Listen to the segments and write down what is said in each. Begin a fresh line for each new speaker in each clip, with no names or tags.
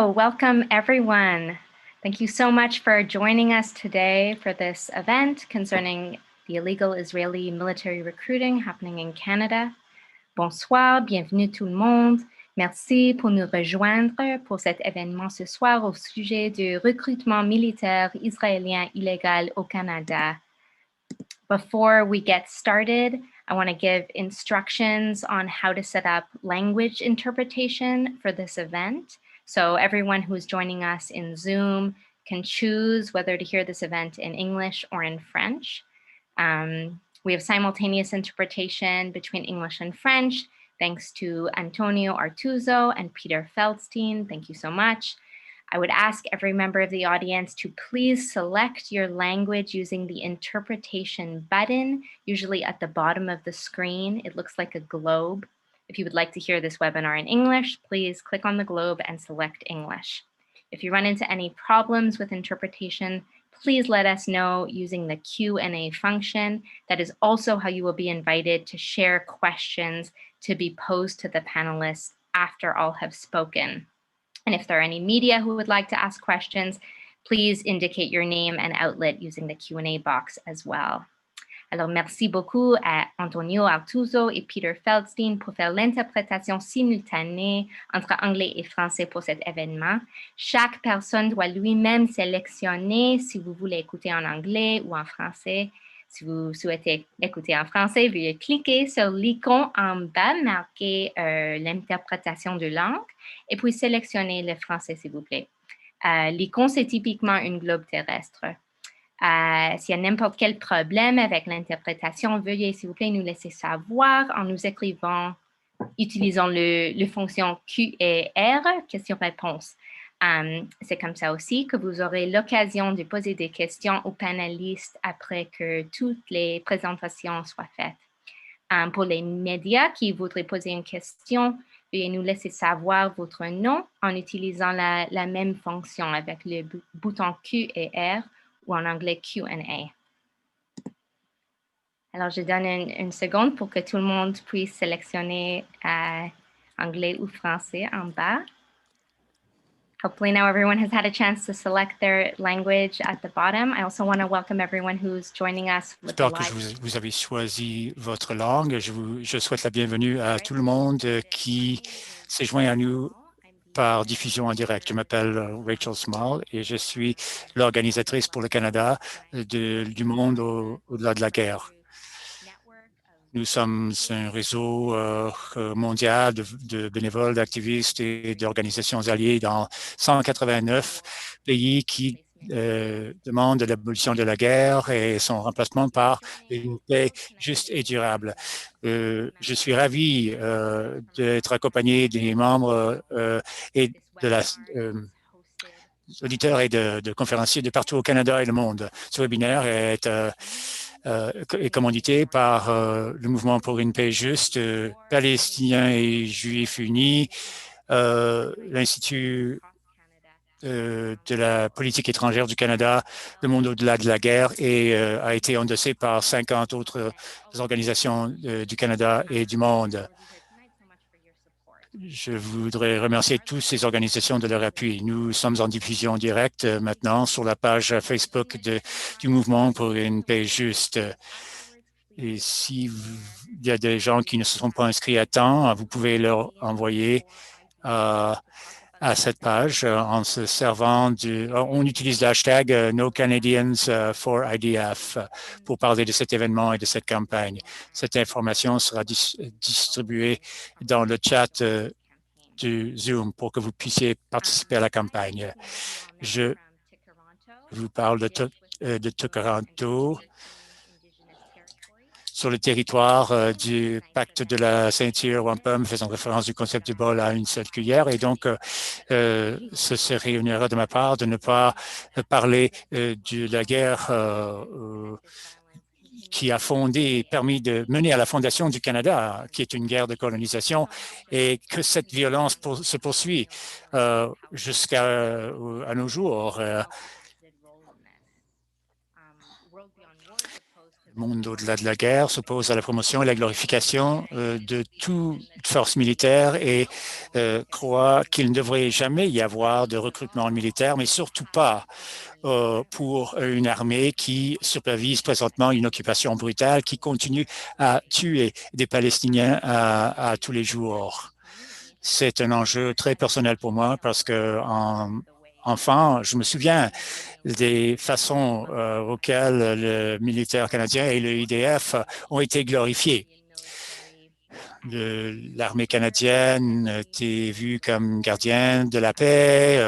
Hello, welcome everyone. Thank you so much for joining us today for this event concerning the illegal Israeli military recruiting happening in Canada. Bonsoir, bienvenue tout le monde. Merci pour nous rejoindre pour cet événement ce soir au sujet du recrutement militaire israélien illégal au Canada. Before we get started, I want to give instructions on how to set up language interpretation for this event. So everyone who's joining us in Zoom can choose whether to hear this event in English or in French. We have simultaneous interpretation between English and French, thanks to Antonio Artuzo and Peter Feldstein. Thank you so much. I would ask every member of the audience to please select your language using the interpretation button, usually at the bottom of the screen. It looks like a globe. If you would like to hear this webinar in English, please click on the globe and select English. If you run into any problems with interpretation, please let us know using the Q&A function. That is also how you will be invited to share questions to be posed to the panelists after all have spoken. And if there are any media who would like to ask questions, please indicate your name and outlet using the Q&A box as well. Alors, merci beaucoup à Antonio Artuzo et Peter Feldstein pour faire l'interprétation simultanée entre anglais et français pour cet événement. Chaque personne doit lui-même sélectionner si vous voulez écouter en anglais ou en français. Si vous souhaitez écouter en français, veuillez cliquer sur l'icône en bas marqué l'interprétation de langue et puis sélectionner le français, s'il vous plaît. L'icône, c'est typiquement une globe terrestre. S'il y a n'importe quel problème avec l'interprétation, veuillez, s'il vous plaît, nous laisser savoir en nous écrivant, utilisant le fonction Q et R, question-réponse. C'est comme ça aussi que vous aurez l'occasion de poser des questions aux panélistes après que toutes les présentations soient faites. Pour les médias qui voudraient poser une question, veuillez nous laisser savoir votre nom en utilisant la même fonction avec le bouton Q et R ou en anglais Q&A. Alors, je donne une seconde pour que tout le monde puisse sélectionner anglais ou français en bas. Hopefully now everyone has had a chance to select their language at the bottom. I also want to welcome everyone who's joining us.
J'espère que vous avez choisi votre langue. Je souhaite la bienvenue à tout le monde qui s'est joint à nous par diffusion en direct. Je m'appelle Rachel Small et je suis l'organisatrice pour le Canada du monde au-delà de la guerre. Nous sommes un réseau mondial de bénévoles, d'activistes et d'organisations alliées dans 189 pays qui demandent l'abolition de la guerre et son remplacement par une paix juste et durable. Je suis ravi d'être accompagné des membres et de la auditeurs et de conférenciers de partout au Canada et le monde. Ce webinaire est commandité par le Mouvement pour une paix juste, Palestiniens et Juifs unis, l'Institut de la politique étrangère du Canada, le monde au-delà de la guerre, et a été endossé par 50 autres organisations du Canada et du monde. Je voudrais remercier toutes ces organisations de leur appui. Nous sommes en diffusion directe maintenant sur la page Facebook du Mouvement pour une paix juste. Et s'il y a des gens qui ne se sont pas inscrits à temps, vous pouvez leur envoyer à cette page en se servant on utilise le hashtag No Canadians for IDF pour parler de cet événement et de cette campagne. Cette information sera distribuée dans le chat du Zoom pour que vous puissiez participer à la campagne. Je vous parle de Toronto, sur le territoire du pacte de la ceinture wampum, faisant référence du concept du bol à une seule cuillère. Et donc, ce serait une erreur de ma part de ne pas parler de la guerre qui a permis de mener à la fondation du Canada, qui est une guerre de colonisation, et que cette violence se poursuit jusqu'à nos jours. Le monde au-delà de la guerre s'oppose à la promotion et la glorification de toute force militaire et croit qu'il ne devrait jamais y avoir de recrutement militaire, mais surtout pas pour une armée qui supervise présentement une occupation brutale qui continue à tuer des Palestiniens à tous les jours. C'est un enjeu très personnel pour moi parce que enfant, je me souviens des façons auxquelles le militaire canadien et le IDF ont été glorifiés. L'armée canadienne était vue comme gardienne de la paix,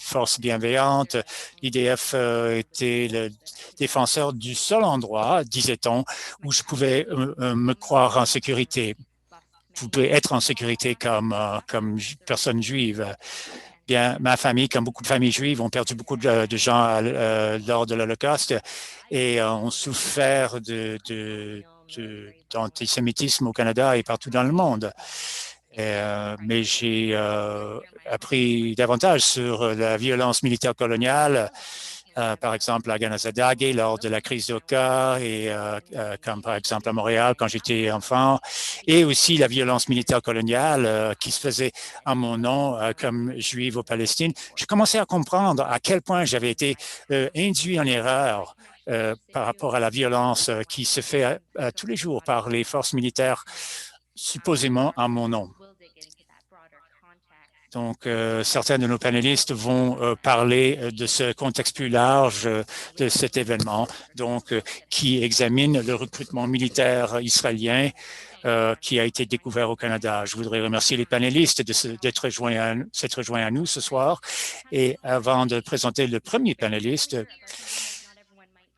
force bienveillante. L'IDF était le défenseur du seul endroit, disait-on, où je pouvais me croire en sécurité. Vous pouvez être en sécurité comme personne juive. Bien, ma famille, comme beaucoup de familles juives, ont perdu beaucoup de gens lors de l'Holocauste et ont souffert d'antisémitisme au Canada et partout dans le monde. Mais j'ai appris davantage sur la violence militaire coloniale, par exemple à Ganazadage lors de la crise d'Oka et comme par exemple à Montréal quand j'étais enfant, et aussi la violence militaire coloniale qui se faisait en mon nom comme juive au Palestine. J'ai commencé à comprendre à quel point j'avais été induit en erreur par rapport à la violence qui se fait tous les jours par les forces militaires supposément en mon nom. Donc, certains de nos panélistes vont parler de ce contexte plus large de cet événement, donc qui examine le recrutement militaire israélien qui a été découvert au Canada. Je voudrais remercier les panélistes d'être s'être rejoints à nous ce soir. Et avant de présenter le premier panéliste,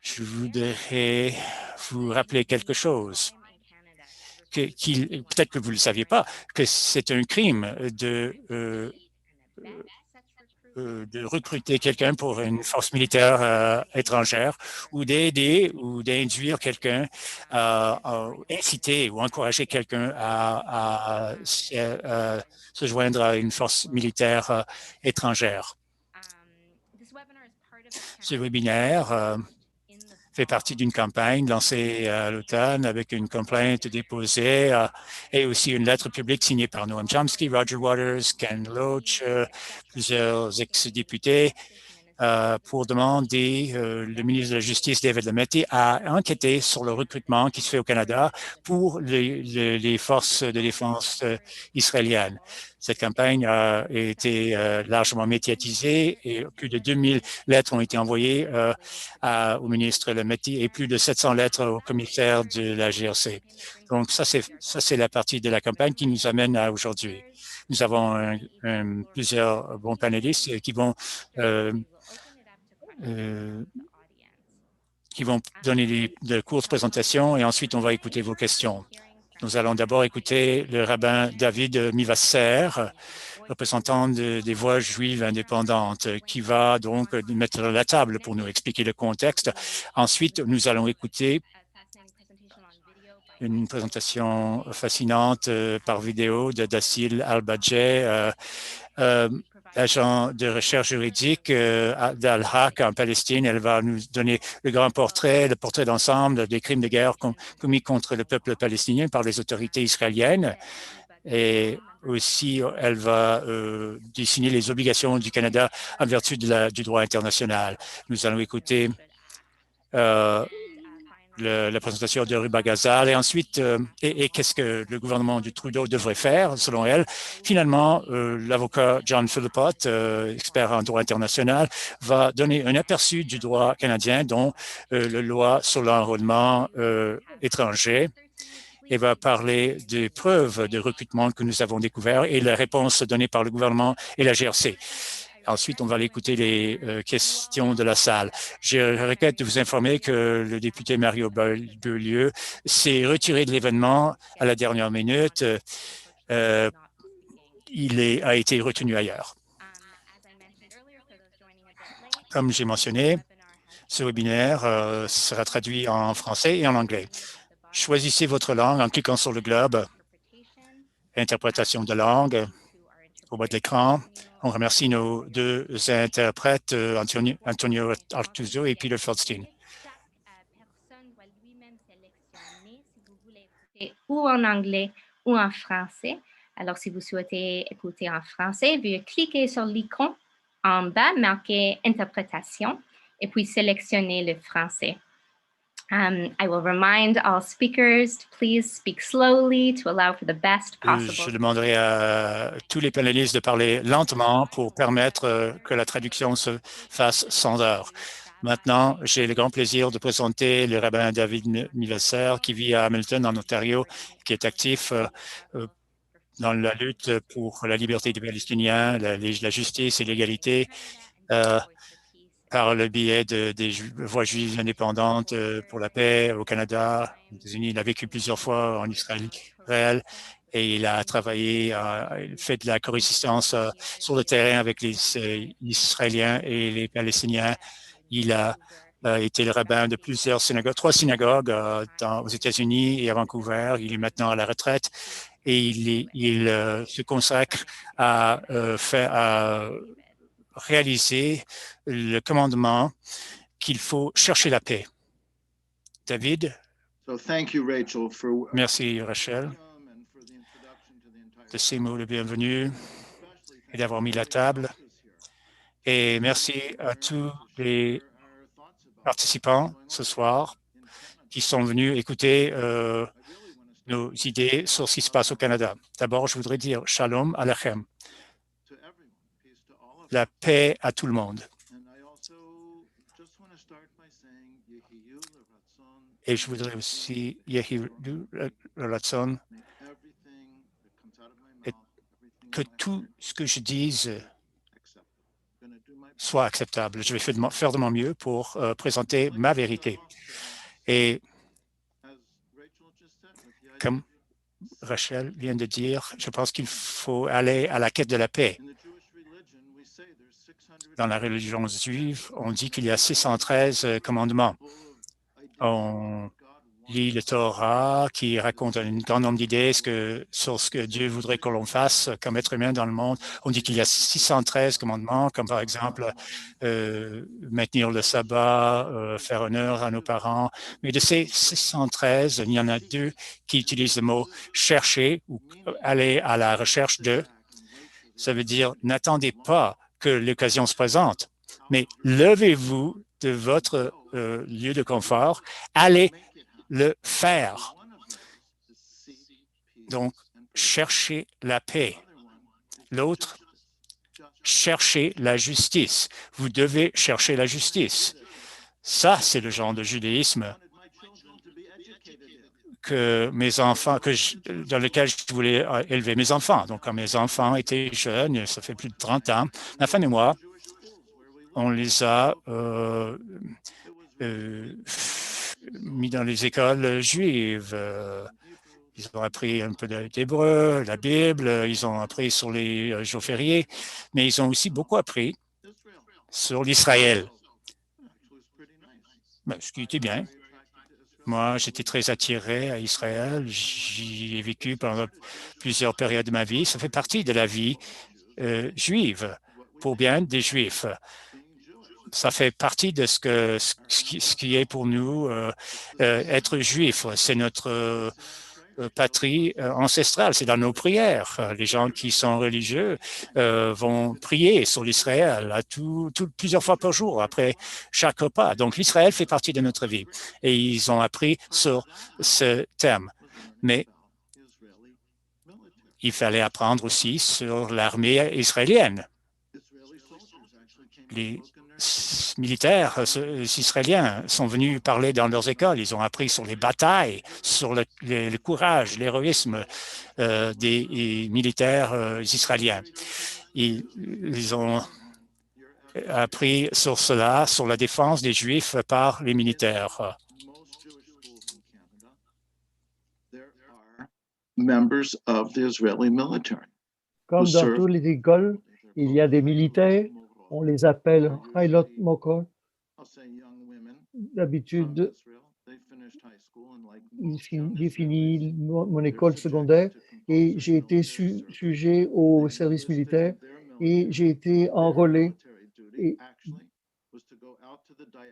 je voudrais vous rappeler quelque chose. Peut-être que vous ne le saviez pas, que c'est un crime de recruter quelqu'un pour une force militaire étrangère ou d'aider ou d'induire quelqu'un à inciter ou encourager quelqu'un à se joindre à une force militaire étrangère. Ce webinaire fait partie d'une campagne lancée à l'automne avec une complainte déposée et aussi une lettre publique signée par Noam Chomsky, Roger Waters, Ken Loach, plusieurs ex-députés pour demander le ministre de la Justice, David Lametti, à enquêter sur le recrutement qui se fait au Canada pour les forces de défense israéliennes. Cette campagne a été largement médiatisée et plus de 2000 lettres ont été envoyées au ministre Lametti et plus de 700 lettres au commissaire de la GRC. Donc, ça, c'est la partie de la campagne qui nous amène à aujourd'hui. Nous avons plusieurs bons panélistes qui vont donner de courtes présentations et ensuite on va écouter vos questions. Nous allons d'abord écouter le rabbin David Mivasser, représentant des voix juives indépendantes, qui va donc mettre la table pour nous expliquer le contexte. Ensuite, nous allons écouter une présentation fascinante par vidéo de Dassil Al-Badjeh, agent de recherche juridique d'Al-Haq en Palestine. Elle va nous donner le grand portrait, le portrait d'ensemble des crimes de guerre commis contre le peuple palestinien par les autorités israéliennes. Et aussi, elle va dessiner les obligations du Canada en vertu du droit international. Nous allons écouter la présentation de Ruba Ghazal et ensuite, qu'est-ce que le gouvernement du Trudeau devrait faire, selon elle. Finalement, l'avocat John Philippott, expert en droit international, va donner un aperçu du droit canadien, dont la loi sur l'enrôlement étranger, et va parler des preuves de recrutement que nous avons découvertes et la réponse donnée par le gouvernement et la GRC. Ensuite, on va aller écouter les questions de la salle. Je regrette de vous informer que le député Mario Beaulieu s'est retiré de l'événement à la dernière minute. Il a été retenu ailleurs. Comme j'ai mentionné, ce webinaire sera traduit en français et en anglais. Choisissez votre langue en cliquant sur le globe. Interprétation de langue au bas de l'écran. On remercie nos deux interprètes, Antonio Artuso et Peter Feldstein.
ou en anglais ou en français. Alors, si vous souhaitez écouter en français, veuillez cliquer sur l'icône en bas, marqué Interprétation, et puis sélectionner le français. I will remind all speakers to please speak slowly to allow for the best possible.
Je demanderai à tous les panélistes de parler lentement pour permettre que la traduction se fasse sans heure. Maintenant, j'ai le grand plaisir de présenter le rabbin David Milesser qui vit à Hamilton, en Ontario, qui est actif dans la lutte pour la liberté des Palestiniens, la justice et l'égalité par le biais des voix juives indépendantes pour la paix au Canada, aux États-Unis. Il a vécu plusieurs fois en Israël et il a travaillé, il fait de la coexistence sur le terrain avec les Israéliens et les Palestiniens. Il a été le rabbin de plusieurs synagogues, 3 synagogues aux États-Unis et à Vancouver. Il est maintenant à la retraite et il se consacre à réaliser le commandement qu'il faut chercher la paix. David? Merci, Rachel, de ces mots de bienvenue et d'avoir mis la table. Et merci à tous les participants ce soir qui sont venus écouter nos idées sur ce qui se passe au Canada. D'abord, je voudrais dire Shalom Alechem, la paix à tout le monde. Et je voudrais aussi Yehi Ratson, que tout ce que je dise soit acceptable. Je vais faire de mon mieux pour présenter ma vérité. Et comme Rachel vient de dire, je pense qu'il faut aller à la quête de la paix. Dans la religion juive, on dit qu'il y a 613 commandements. On lit le Torah qui raconte un grand nombre d'idées sur ce que Dieu voudrait que l'on fasse comme être humain dans le monde. On dit qu'il y a 613 commandements, comme par exemple maintenir le sabbat, faire honneur à nos parents. Mais de ces 613, il y en a 2 qui utilisent le mot chercher ou aller à la recherche de. Ça veut dire n'attendez pas que l'occasion se présente, mais levez-vous de votre lieu de confort, allez le faire. Donc, cherchez la paix. L'autre, cherchez la justice. Vous devez chercher la justice. Ça, c'est le genre de judaïsme que mes enfants, dans lequel je voulais élever mes enfants. Donc, quand mes enfants étaient jeunes, ça fait plus de 30 ans, ma femme et moi, on les a mis dans les écoles juives. Ils ont appris un peu d'hébreu, la Bible, ils ont appris sur les jours fériés, mais ils ont aussi beaucoup appris sur l'Israël. Ce qui était bien. Moi, j'étais très attiré à Israël. J'y ai vécu pendant plusieurs périodes de ma vie. Ça fait partie de la vie juive, pour bien des Juifs. Ça fait partie de ce qui est pour nous être juif. C'est notre patrie ancestrale, c'est dans nos prières. Les gens qui sont religieux vont prier sur l'Israël plusieurs fois par jour, après chaque repas. Donc, l'Israël fait partie de notre vie. Et ils ont appris sur ce thème. Mais il fallait apprendre aussi sur l'armée israélienne. Les militaires israéliens sont venus parler dans leurs écoles. Ils ont appris sur les batailles, sur le courage, l'héroïsme des militaires israéliens. Ils ont appris sur cela, sur la défense des Juifs par les militaires.
Comme dans toutes les écoles, il y a des militaires. On les appelle Hailot Mokor. D'habitude, j'ai fini mon école secondaire et j'ai été sujet au service militaire et j'ai été enrôlé. Et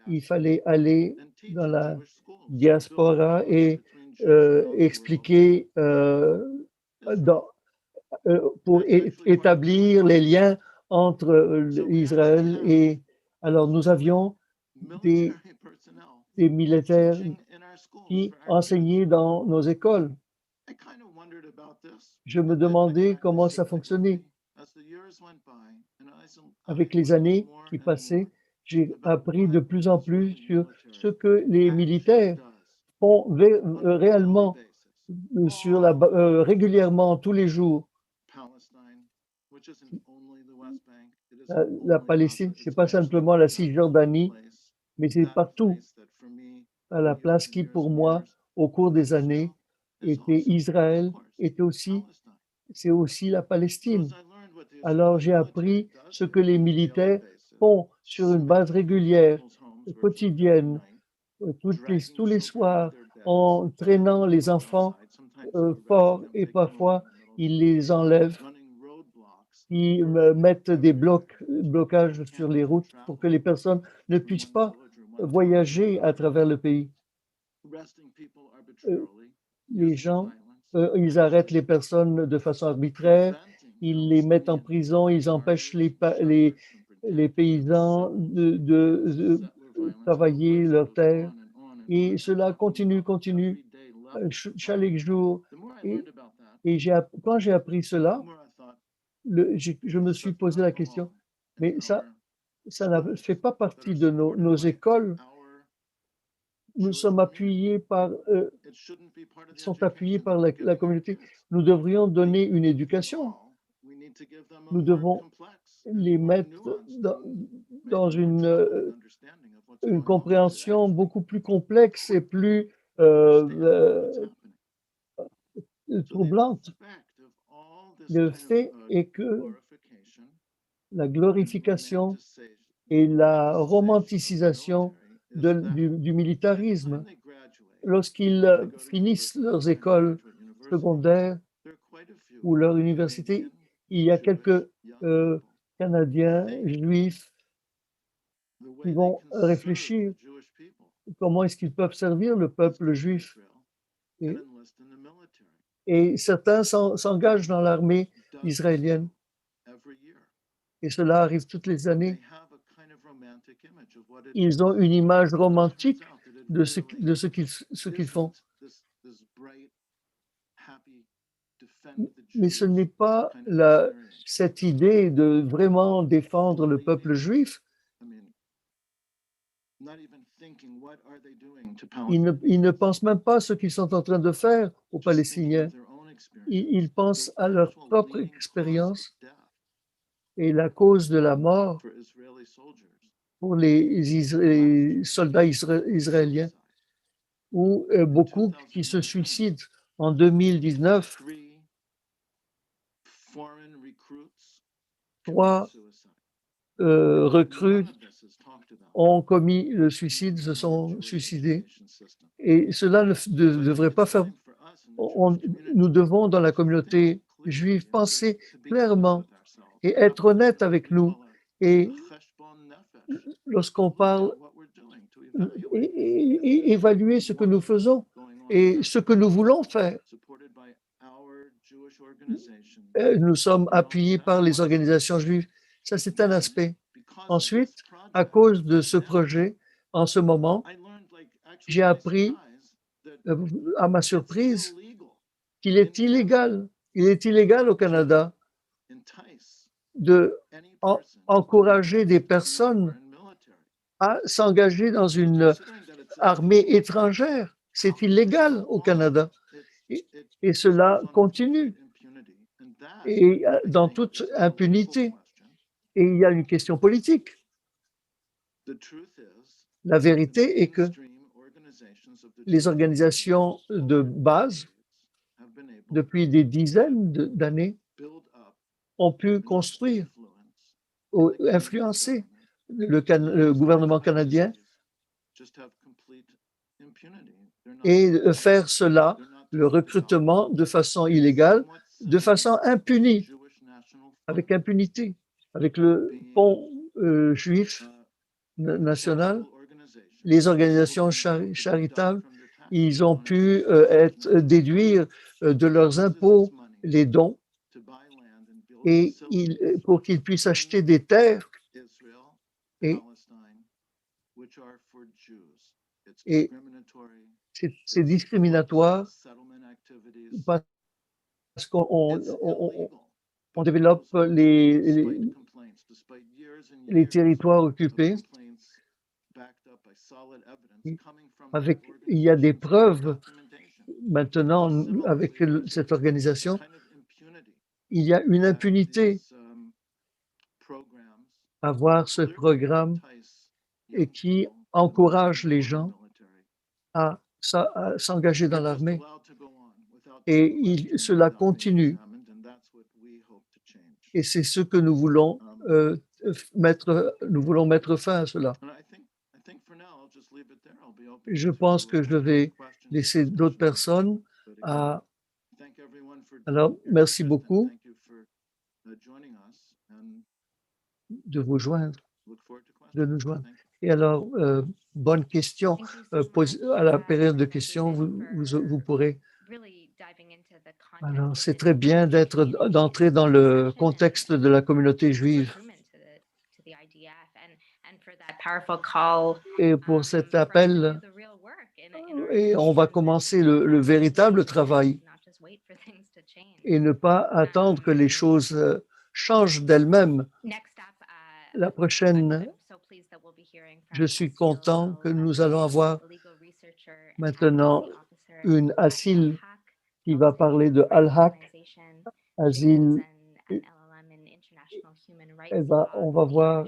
il fallait aller dans la diaspora et expliqué pour établir les liens entre Israël et... Alors, nous avions des militaires qui enseignaient dans nos écoles. Je me demandais comment ça fonctionnait. Avec les années qui passaient, j'ai appris de plus en plus sur ce que les militaires font réellement régulièrement tous les jours. La Palestine, ce n'est pas simplement la Cisjordanie, mais c'est partout. À la place qui, pour moi, au cours des années, était Israël, c'est aussi la Palestine. Alors, j'ai appris ce que les militaires font sur une base régulière, quotidienne, tous les soirs, en traînant les enfants fort, et parfois ils les enlèvent. Ils mettent des blocages sur les routes pour que les personnes ne puissent pas voyager à travers le pays. Les gens, ils arrêtent les personnes de façon arbitraire, ils les mettent en prison, ils empêchent les paysans de travailler leur terre. Et cela continue chaque jour. Et quand j'ai appris cela, je me suis posé la question, mais ça ne fait pas partie de nos écoles. Nous sommes appuyés sont appuyés par la communauté. Nous devrions donner une éducation. Nous devons les mettre dans une compréhension beaucoup plus complexe et plus troublante. Le fait est que la glorification et la romanticisation du militarisme, lorsqu'ils finissent leurs écoles secondaires ou leur université, il y a quelques Canadiens juifs qui vont réfléchir comment est-ce qu'ils peuvent servir le peuple juif. Et certains s'engagent dans l'armée israélienne. Et cela arrive toutes les années. Ils ont une image romantique de ce qu'ils font. Mais ce n'est pas cette idée de vraiment défendre le peuple juif. Ils ne pensent même pas ce qu'ils sont en train de faire aux Palestiniens. Ils pensent à leur propre expérience et la cause de la mort pour les soldats israéliens, ou beaucoup qui se suicident. En 2019, 3 recrues ont commis le suicide, se sont suicidés. Et cela ne devrait pas faire... Nous devons, dans la communauté juive, penser clairement et être honnête avec nous. Et lorsqu'on parle, et évaluer ce que nous faisons et ce que nous voulons faire. Nous sommes appuyés par les organisations juives. Ça, c'est un aspect. Ensuite, à cause de ce projet, en ce moment, j'ai appris, à ma surprise, qu'il est illégal. Il est illégal au Canada d'encourager des personnes à s'engager dans une armée étrangère. C'est illégal au Canada. Et cela continue. Et dans toute impunité. Et il y a une question politique. La vérité est que les organisations de base, depuis des dizaines d'années, ont pu construire ou influencer le gouvernement canadien et faire cela, le recrutement, de façon illégale, de façon impunie, avec impunité, avec le pont juif national, les organisations charitables ils ont pu déduire de leurs impôts les dons et pour qu'ils puissent acheter des terres et c'est discriminatoire parce qu'on développe les territoires occupés. Il y a des preuves maintenant avec cette organisation. Il y a une impunité à voir ce programme et qui encourage les gens à s'engager dans l'armée. Et cela continue. Et c'est ce que nous voulons mettre fin à cela. Je pense que je vais laisser d'autres personnes à... Alors, merci beaucoup de vous joindre, de nous joindre. Et alors, bonne question. À la période de questions, vous pourrez... Alors, c'est très bien d'entrer dans le contexte de la communauté juive. Et pour cet appel, et on va commencer le véritable travail et ne pas attendre que les choses changent d'elles-mêmes. La prochaine, je suis content que nous allons avoir maintenant une Asile qui va parler de Al-Haq. Asile, on va voir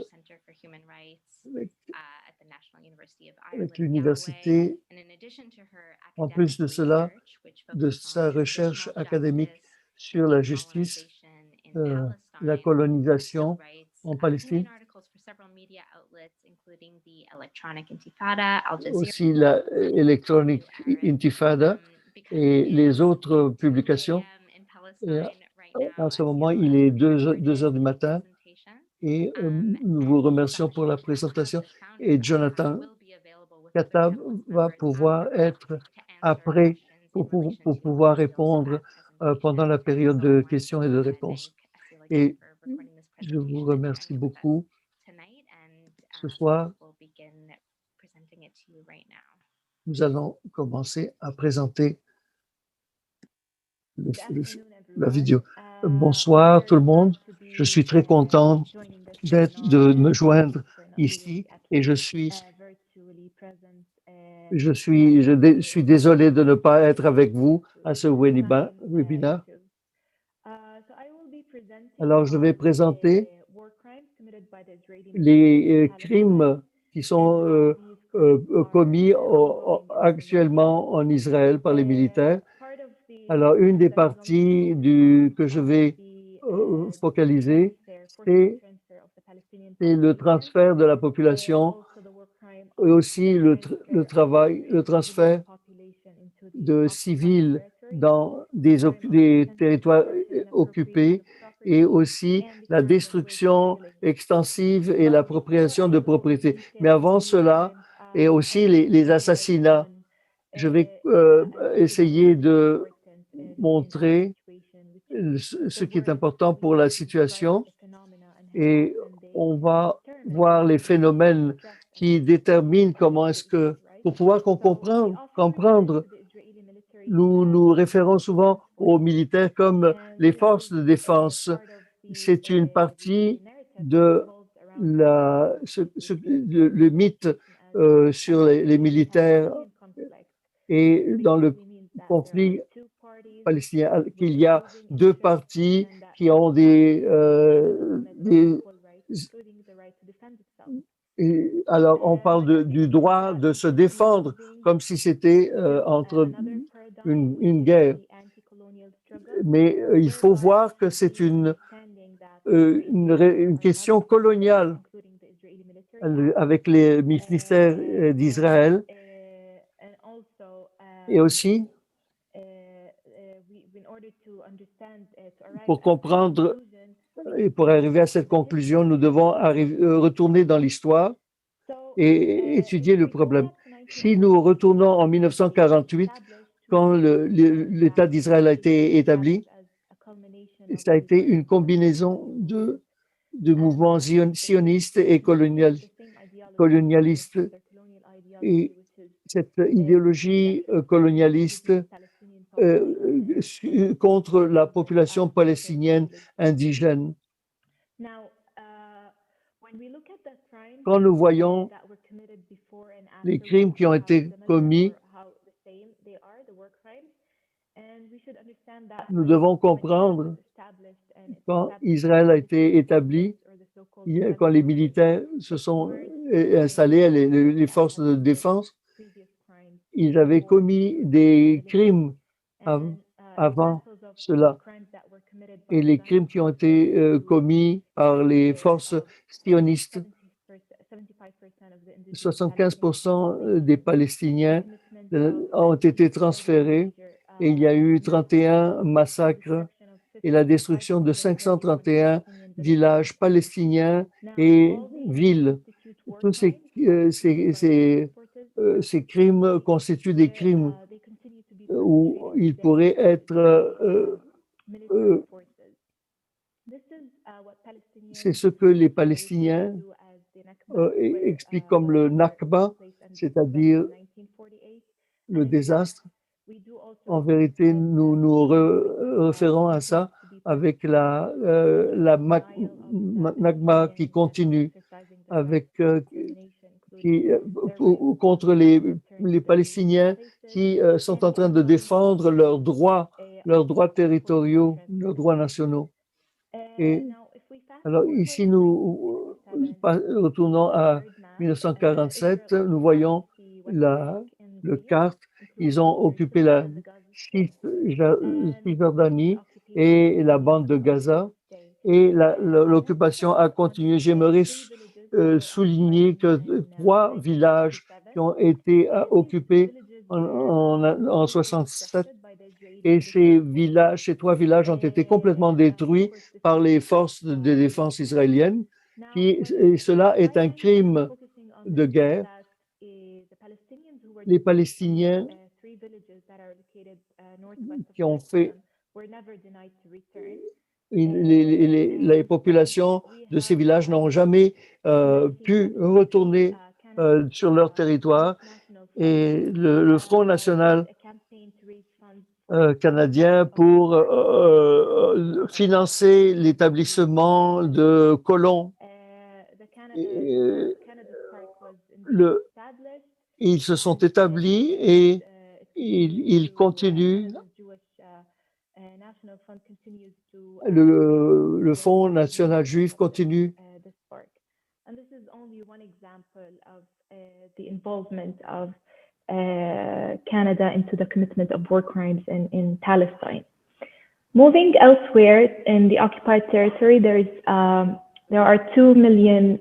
avec l'université, en plus de cela, de sa recherche académique sur la justice, la colonisation en Palestine, aussi l'Electronic Intifada et les autres publications. Et en ce moment, il est 2 heures du matin et nous vous remercions pour la présentation. Et Jonathan Katab va pouvoir être après pour pouvoir répondre pendant la période de questions et de réponses. Et je vous remercie beaucoup ce soir. Nous allons commencer à présenter la vidéo. Bonsoir tout le monde. Je suis très content de me joindre ici et je suis désolé de ne pas être avec vous à ce webinaire. Alors, je vais présenter les crimes qui sont commis actuellement en Israël par les militaires. Alors, une des parties que je vais focaliser, c'est le transfert de la population et aussi le transfert de civils dans des territoires occupés et aussi la destruction extensive et l'appropriation de propriétés. Mais avant cela, et aussi les assassinats, je vais essayer de montrer ce qui est important pour la situation et on va voir les phénomènes qui déterminent comment est-ce que, pour pouvoir comprendre, nous référons souvent aux militaires comme les forces de défense. C'est une partie de le mythe sur les militaires et dans le conflit palestinien, qu'il y a 2 parties qui ont alors, on parle du droit de se défendre comme si c'était entre une guerre. Mais il faut voir que c'est une question coloniale avec les ministères d'Israël. Et aussi, pour comprendre et pour arriver à cette conclusion, nous devons retourner dans l'histoire et étudier le problème. Si nous retournons en 1948, quand l'État d'Israël a été établi, ça a été une combinaison de mouvements sionistes et colonialistes. Et cette idéologie colonialiste contre la population palestinienne indigène. Quand nous voyons les crimes qui ont été commis, nous devons comprendre quand Israël a été établi, quand les militaires se sont installés, les forces de défense, ils avaient commis des crimes avant cela. Et les crimes qui ont été commis par les forces sionistes, 75% des Palestiniens ont été transférés et il y a eu 31 massacres et la destruction de 531 villages palestiniens et villes. Tous ces crimes constituent des crimes où il pourrait être... c'est ce que les Palestiniens expliquent comme le Nakba, c'est-à-dire le désastre. En vérité, nous nous référons à ça avec la Nakba qui continue, avec, contre les Palestiniens qui sont en train de défendre leurs droits territoriaux, leurs droits nationaux. Et alors ici, nous retournons à 1947, nous voyons le carte. Ils ont occupé la Cisjordanie et la bande de Gaza et l'occupation a continué. J'aimerais souligner que 3 villages qui ont été occupés en 67 et ces 3 villages ont été complètement détruits par les forces de défense israéliennes. Et cela est un crime de guerre. Les Palestiniens qui ont fait les populations de ces villages n'ont jamais pu retourner sur leur territoire et le Front national canadien pour financer l'établissement de colons. Ils se sont établis et ils continuent. Le Fonds national juif continue.
Canada into the commitment of war crimes in Palestine. Moving elsewhere in the occupied territory, there are 2 million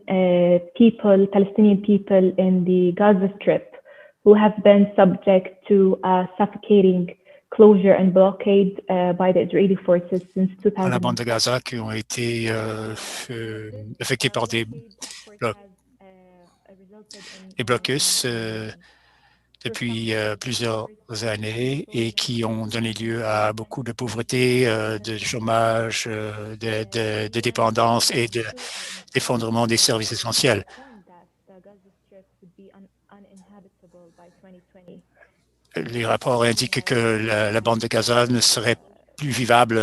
people, Palestinian people in the Gaza Strip who have been subject to suffocating closure and blockade by the Israeli forces since 2000.
Dans la bande de Gaza qui ont été affectés par des blocus depuis plusieurs années et qui ont donné lieu à beaucoup de pauvreté, de chômage, de dépendance et d'effondrement des services essentiels. Les rapports indiquent que la bande de Gaza ne serait plus vivable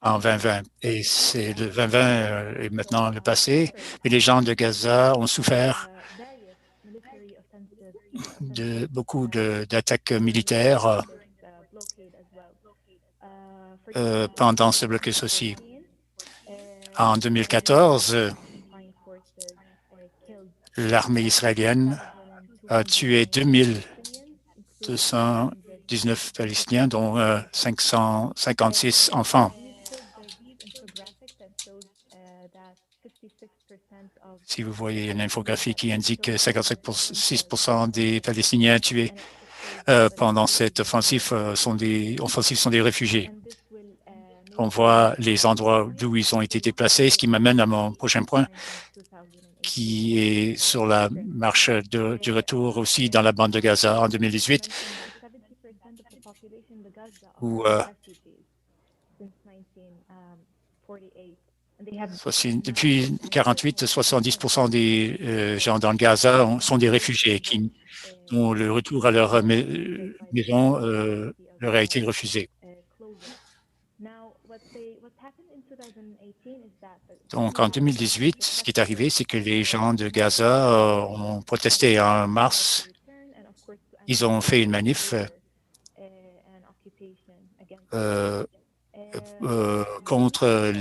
en 2020. Et le 2020 est maintenant le passé, mais les gens de Gaza ont souffert de beaucoup d'attaques militaires pendant ce blocus aussi. En 2014, l'armée israélienne a tué 2219 Palestiniens, dont 556 enfants. Si vous voyez une infographie qui indique que 56% des Palestiniens tués pendant cette offensive sont des réfugiés. On voit les endroits d'où ils ont été déplacés, ce qui m'amène à mon prochain point, qui est sur la marche du retour aussi dans la bande de Gaza en 2018, où depuis 1948, 70% des gens dans le Gaza sont des réfugiés dont le retour à leur maison leur a été refusé. Donc, en 2018, ce qui est arrivé, c'est que les gens de Gaza ont protesté en mars. Ils ont fait une manif contre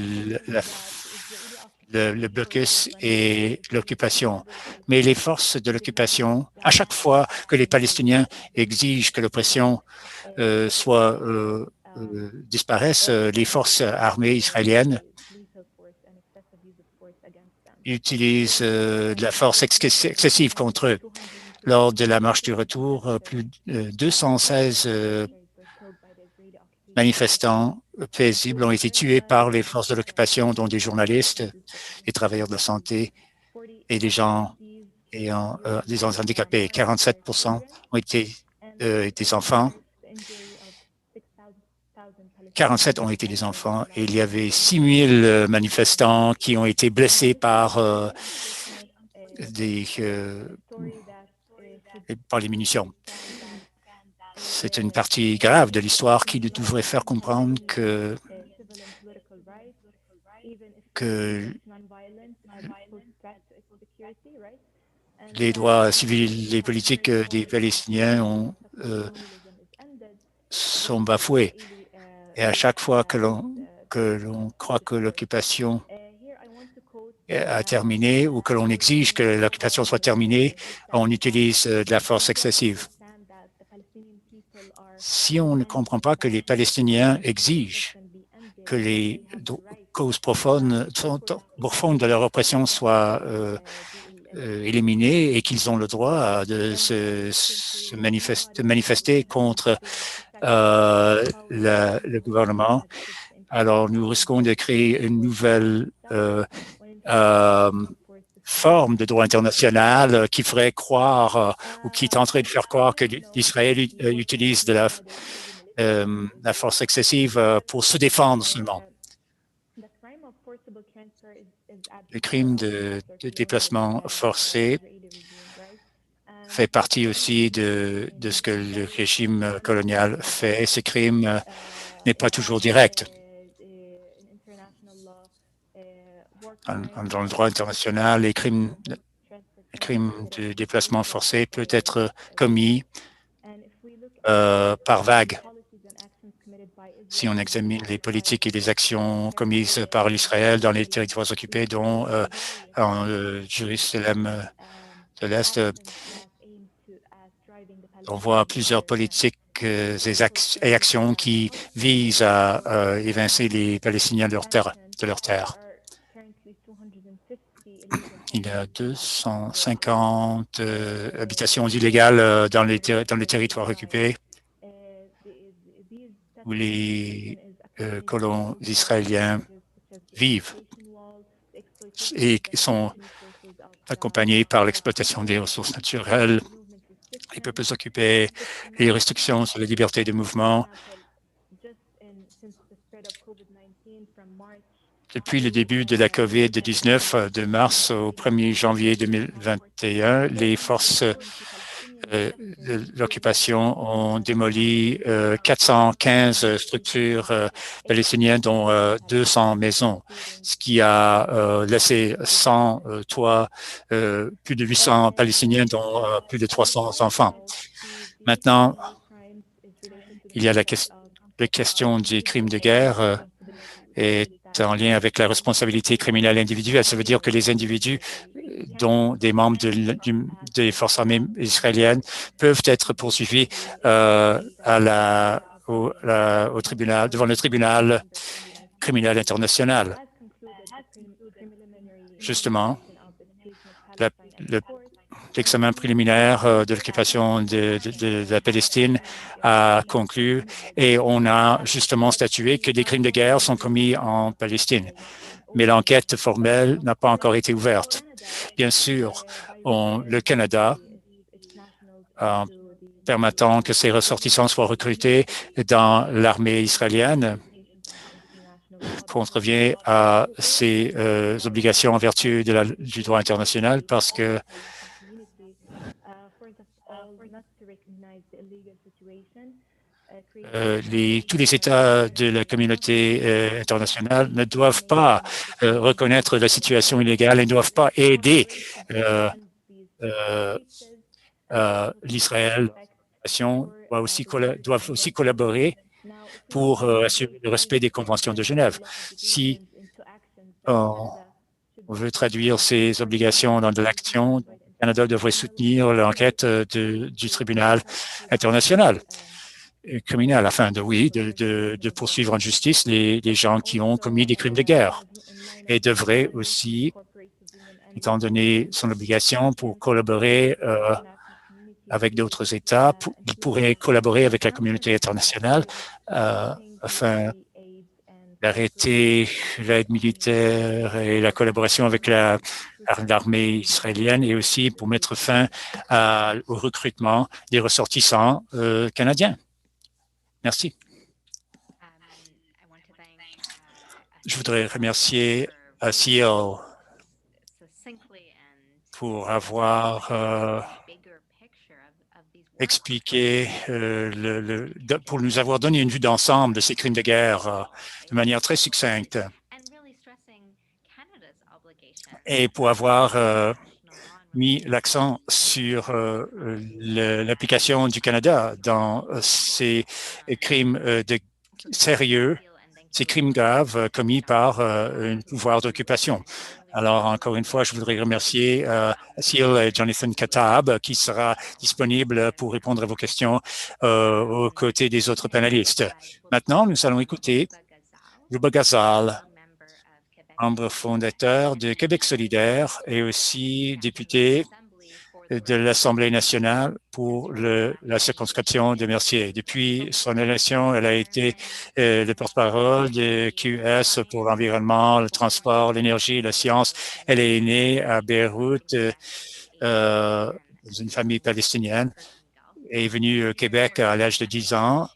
le blocus et l'occupation. Mais les forces de l'occupation, à chaque fois que les Palestiniens exigent que l'oppression disparaisse, les forces armées israéliennes utilisent de la force excessive contre eux. Lors de la marche du retour, plus de 216 manifestants paisibles ont été tués par les forces de l'occupation, dont des journalistes, des travailleurs de la santé et des gens ayant des handicapés. 47% ont été des enfants. 47 ont été des enfants et il y avait 6 000 manifestants qui ont été blessés par les munitions. C'est une partie grave de l'histoire qui devrait faire comprendre que les droits civils et politiques des Palestiniens sont bafoués. Et à chaque fois que l'on croit que l'occupation a terminé ou que l'on exige que l'occupation soit terminée, on utilise de la force excessive. Si on ne comprend pas que les Palestiniens exigent que les causes profondes de leur oppression soient éliminées et qu'ils ont le droit de se manifester contre le gouvernement, alors nous risquons de créer une nouvelle forme de droit international qui ferait croire ou qui tenterait de faire croire que l'Israël utilise de la force excessive pour se défendre seulement. Le crime de déplacement forcé fait partie aussi de ce que le régime colonial fait. Et ce crime n'est pas toujours direct. Dans le droit international, les crimes de déplacement forcé peuvent être commis par vague. Si on examine les politiques et les actions commises par l'Israël dans les territoires occupés, dont en Jérusalem de l'Est, on voit plusieurs politiques et actions qui visent à évincer les Palestiniens de leur terre. Il y a 250 habitations illégales dans les territoires occupés où les colons israéliens vivent et sont accompagnés par l'exploitation des ressources naturelles, les peuples occupés, les restrictions sur la liberté de mouvement. Depuis le début de la COVID-19, de mars au 1er janvier 2021, les forces de l'occupation ont démoli 415 structures palestiniennes, dont 200 maisons, ce qui a laissé sans toit plus de 800 Palestiniens, dont plus de 300 enfants. Maintenant, il y a la question des crimes de guerre est en lien avec la responsabilité criminelle individuelle. Ça veut dire que les individus, dont des membres des forces armées israéliennes, peuvent être poursuivis au tribunal, devant le tribunal criminel international. Justement, l'examen préliminaire de l'occupation de la Palestine a conclu et on a justement statué que des crimes de guerre sont commis en Palestine. Mais l'enquête formelle n'a pas encore été ouverte. Bien sûr, le Canada, en permettant que ses ressortissants soient recrutés dans l'armée israélienne, contrevient à ses obligations en vertu du droit international parce que tous les États de la communauté internationale ne doivent pas reconnaître la situation illégale et ne doivent pas aider l'Israël. Doivent aussi collaborer pour assurer le respect des conventions de Genève. Si on veut traduire ces obligations dans de l'action, le Canada devrait soutenir l'enquête du tribunal international criminel afin de poursuivre en justice les gens qui ont commis des crimes de guerre et devrait aussi, étant donné son obligation pour collaborer avec d'autres États, il pourrait collaborer avec la communauté internationale afin d'arrêter l'aide militaire et la collaboration avec l'armée israélienne et aussi pour mettre fin au recrutement des ressortissants canadiens. Merci. Je voudrais remercier Asil pour avoir expliqué, pour nous avoir donné une vue d'ensemble de ces crimes de guerre de manière très succincte et pour avoir mis l'accent sur l'application du Canada dans ces crimes sérieux, ces crimes graves commis par un pouvoir d'occupation. Alors, encore une fois, je voudrais remercier Asil et Jonathan Katab, qui sera disponible pour répondre à vos questions aux côtés des autres panélistes. Maintenant, nous allons écouter Ruba Ghazal, membre fondateur de Québec solidaire et aussi député de l'Assemblée nationale pour la circonscription de Mercier. Depuis son élection, elle a été le porte-parole de QS pour l'environnement, le transport, l'énergie et la science. Elle est née à Beyrouth, dans une famille palestinienne, et est venue au Québec à l'âge de 10 ans.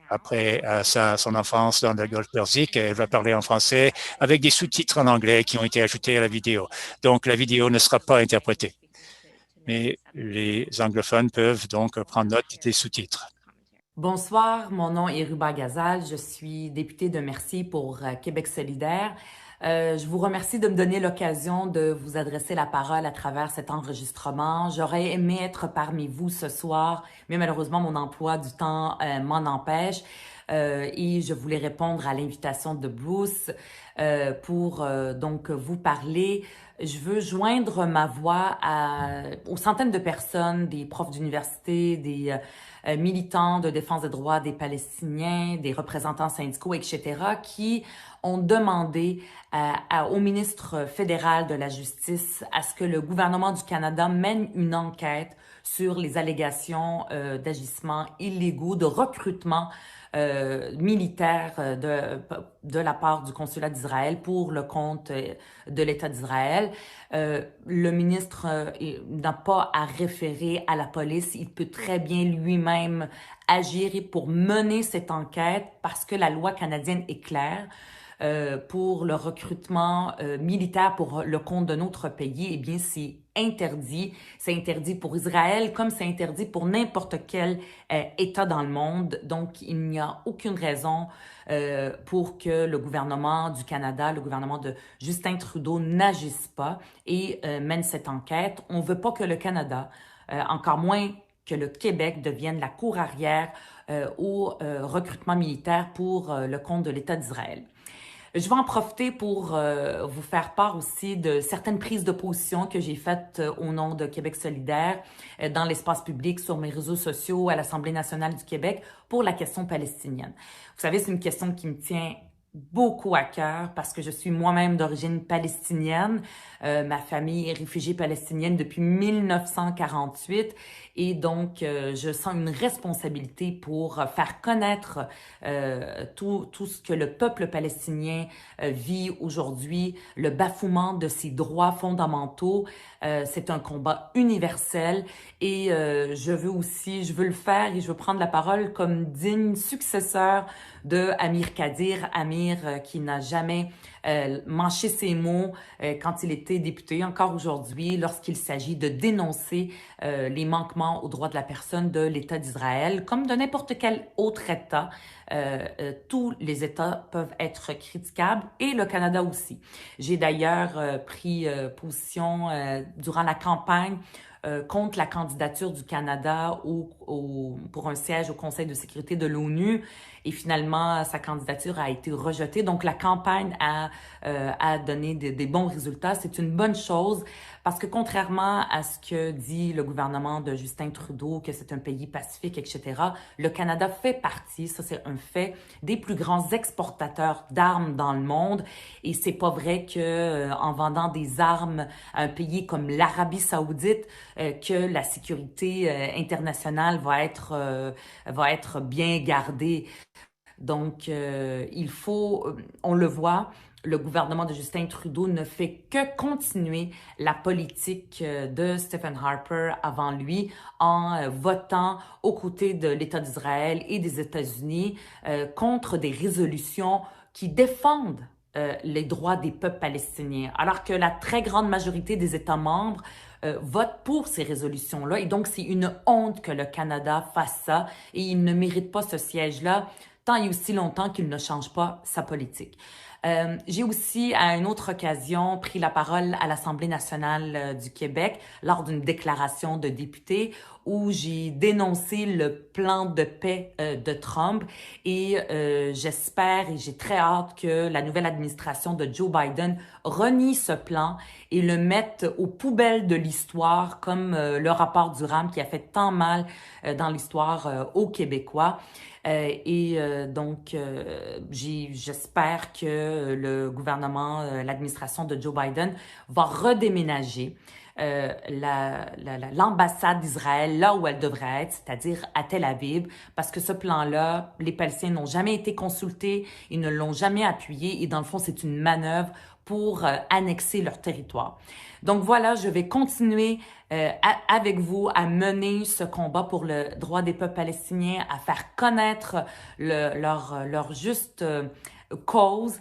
Après son enfance dans le Golfe Persique, elle va parler en français avec des sous-titres en anglais qui ont été ajoutés à la vidéo. Donc, la vidéo ne sera pas interprétée. Mais les anglophones peuvent donc prendre note des sous-titres.
Bonsoir, mon nom est Ruba Ghazal, je suis députée de Mercier pour Québec solidaire. Je vous remercie de me donner l'occasion de vous adresser la parole à travers cet enregistrement. J'aurais aimé être parmi vous ce soir, mais malheureusement, mon emploi du temps m'en empêche. Et je voulais répondre à l'invitation de Bruce pour donc vous parler. Je veux joindre ma voix aux centaines de personnes, des profs d'université, des militants de défense des droits des Palestiniens, des représentants syndicaux, etc., qui ont demandé au ministre fédéral de la Justice à ce que le gouvernement du Canada mène une enquête sur les allégations d'agissements illégaux, de recrutement militaire de la part du consulat d'Israël pour le compte de l'État d'Israël. Le ministre n'a pas à référer à la police. Il peut très bien lui-même agir pour mener cette enquête parce que la loi canadienne est claire. Pour le recrutement militaire pour le compte de notre pays, eh bien, c'est interdit. C'est interdit pour Israël comme c'est interdit pour n'importe quel État dans le monde. Donc, il n'y a aucune raison pour que le gouvernement du Canada, le gouvernement de Justin Trudeau n'agisse pas et mène cette enquête. On ne veut pas que le Canada, encore moins que le Québec, devienne la cour arrière au recrutement militaire pour le compte de l'État d'Israël. Je vais en profiter pour vous faire part aussi de certaines prises de position que j'ai faites au nom de Québec solidaire dans l'espace public, sur mes réseaux sociaux, à l'Assemblée nationale du Québec pour la question palestinienne. Vous savez, c'est une question qui me tient beaucoup à cœur parce que je suis moi-même d'origine palestinienne. Ma famille est réfugiée palestinienne depuis 1948 et donc je sens une responsabilité pour faire connaître tout ce que le peuple palestinien vit aujourd'hui, le bafouement de ses droits fondamentaux. C'est un combat universel et je veux le faire et je veux prendre la parole comme digne successeur de Amir Kadir. Amir qui n'a jamais mâché ses mots quand il était député, encore aujourd'hui, lorsqu'il s'agit de dénoncer les manquements aux droits de la personne de l'État d'Israël, comme de n'importe quel autre État. Tous les États peuvent être critiquables et le Canada aussi. J'ai d'ailleurs pris position durant la campagne contre la candidature du Canada pour un siège au Conseil de sécurité de l'ONU. Et finalement, sa candidature a été rejetée. Donc, la campagne a donné des bons résultats. C'est une bonne chose parce que contrairement à ce que dit le gouvernement de Justin Trudeau, que c'est un pays pacifique, etc., le Canada fait partie, ça c'est un fait, des plus grands exportateurs d'armes dans le monde. Et c'est pas vrai que en vendant des armes à un pays comme l'Arabie Saoudite, que la sécurité internationale va être bien gardée. Donc, on le voit, le gouvernement de Justin Trudeau ne fait que continuer la politique de Stephen Harper avant lui en votant aux côtés de l'État d'Israël et des États-Unis contre des résolutions qui défendent les droits des peuples palestiniens, alors que la très grande majorité des États membres votent pour ces résolutions-là. Et donc, c'est une honte que le Canada fasse ça et il ne mérite pas ce siège-là tant et aussi longtemps qu'il ne change pas sa politique. J'ai aussi, à une autre occasion, pris la parole à l'Assemblée nationale du Québec lors d'une déclaration de député où j'ai dénoncé le plan de paix de Trump et j'espère et j'ai très hâte que la nouvelle administration de Joe Biden renie ce plan et le mette aux poubelles de l'histoire comme le rapport Durham qui a fait tant mal dans l'histoire aux Québécois. Donc, j'espère que le gouvernement, l'administration de Joe Biden va redéménager l'ambassade d'Israël là où elle devrait être, c'est-à-dire à Tel Aviv, parce que ce plan-là, les Palestiniens n'ont jamais été consultés, ils ne l'ont jamais appuyé et dans le fond, c'est une manœuvre pour annexer leur territoire. Donc voilà, je vais continuer avec vous à mener ce combat pour le droit des peuples palestiniens, à faire connaître leur juste cause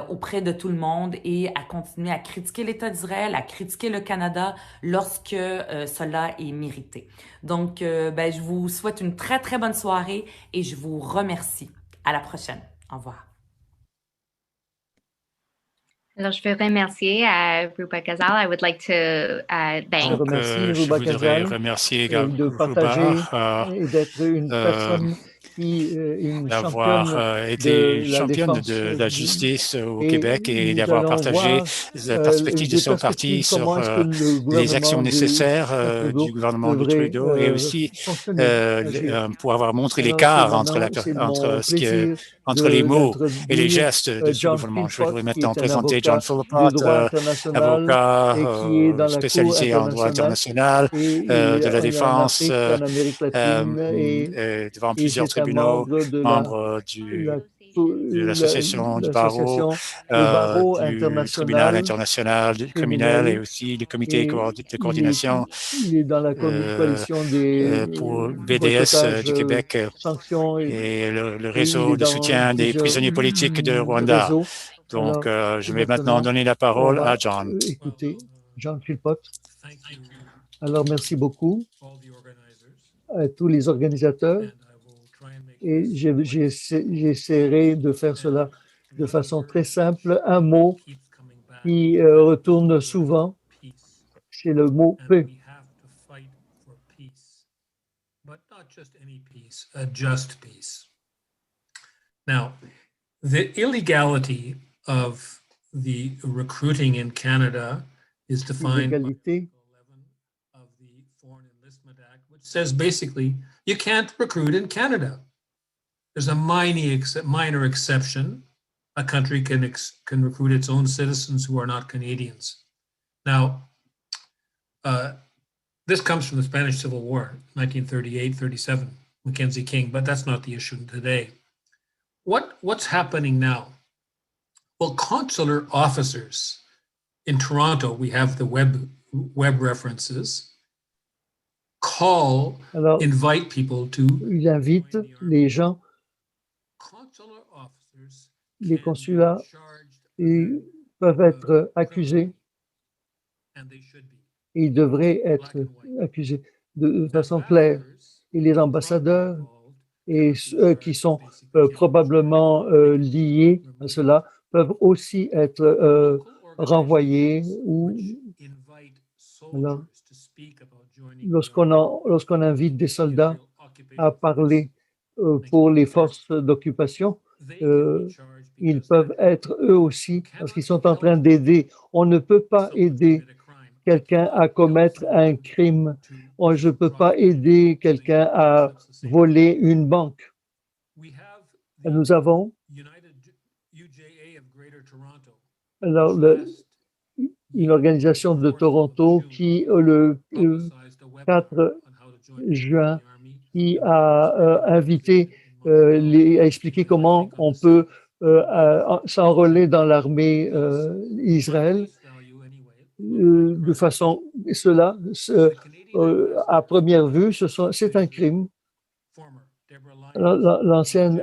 auprès de tout le monde et à continuer à critiquer l'État d'Israël, à critiquer le Canada lorsque cela est mérité. Donc, je vous souhaite une très, très bonne soirée et je vous remercie. À la prochaine. Au revoir.
Alors, je veux remercier Ruba Ghazal. I would like to thank.
Donc, je voudrais remercier
de partager et d'être une personne
d'avoir été championne de la justice au Québec et d'avoir partagé la perspective de son parti sur les actions nécessaires du gouvernement de Trudeau et aussi pour avoir montré l'écart entre les mots et les gestes de ce gouvernement. Je voudrais maintenant présenter John Philpott, avocat spécialisé en droit international, de la défense, devant plusieurs tribunaux, membre de l'association du barreau, du tribunal international criminel et aussi du comité de coordination pour BDS du Québec et le réseau de soutien des prisonniers politiques de Rwanda. Donc, je vais maintenant donner la parole à John.
Écoutez, John Philpott. Alors, merci beaucoup à tous les organisateurs. Et j'essaierai de faire cela de façon très simple. Un mot qui retourne souvent, c'est le mot paix.
But not just any peace, a just peace. Now, the illegality of the recruiting in Canada is defined by Article 11 of the Foreign Enlistment Act, which says basically you can't recruit in Canada. There's a minor exception a country can recruit its own citizens who are not Canadians. Now, this comes from the Spanish Civil War, 1938-37, Mackenzie King, but that's not the issue today. What's happening now? Well, consular officers in Toronto, we have the web references,
Alors,
invite people to.
il invite les gens, les consulats, ils peuvent être accusés et ils devraient être accusés de façon claire. Et les ambassadeurs et ceux qui sont probablement liés à cela peuvent aussi être renvoyés ou alors, lorsqu'on invite des soldats à parler pour les forces d'occupation, ils peuvent être eux aussi, parce qu'ils sont en train d'aider. On ne peut pas aider quelqu'un à commettre un crime. Je ne peux pas aider quelqu'un à voler une banque. Nous avons alors, une organisation de Toronto qui, le 4 juin, qui a invité, a expliqué comment on peut s'enrôler dans l'armée Israël. De façon, cela, à première vue, c'est un crime. L'ancienne,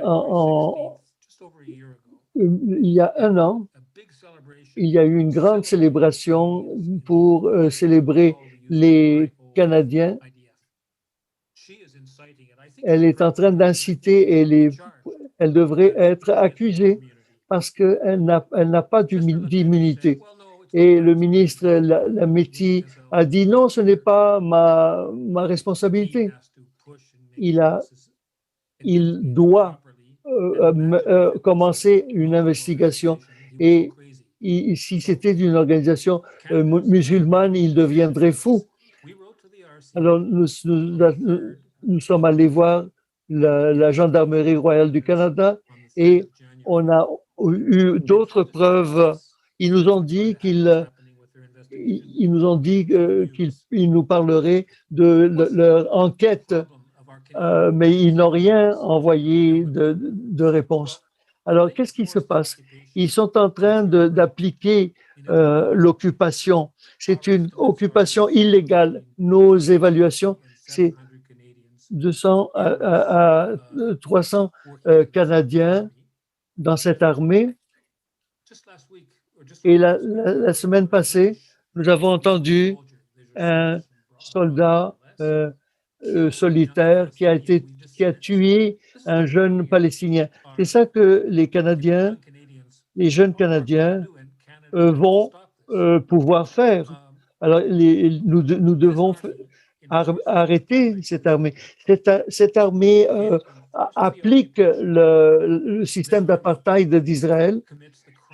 il y a un an, il y a eu une grande célébration pour célébrer les Canadiens. Elle est en train d'inciter et elle devrait être accusée parce qu'elle n'a pas d'immunité. Et le ministre Lametti a dit non, ce n'est pas ma responsabilité. Il doit commencer une investigation et si c'était une organisation musulmane, il deviendrait fou. Alors, nous sommes allés voir la Gendarmerie royale du Canada et on a eu d'autres preuves. Ils nous ont dit qu'ils nous parleraient de leur enquête, mais ils n'ont rien envoyé de réponse. Alors, qu'est-ce qui se passe? Ils sont en train d'appliquer l'occupation. C'est une occupation illégale. Nos évaluations, c'est 200 à 300 Canadiens dans cette armée. Et la semaine passée, nous avons entendu un soldat solitaire qui a tué un jeune Palestinien. C'est ça que les jeunes Canadiens vont pouvoir faire. Alors, nous devons arrêter cette armée. Cette armée applique le système d'apartheid d'Israël.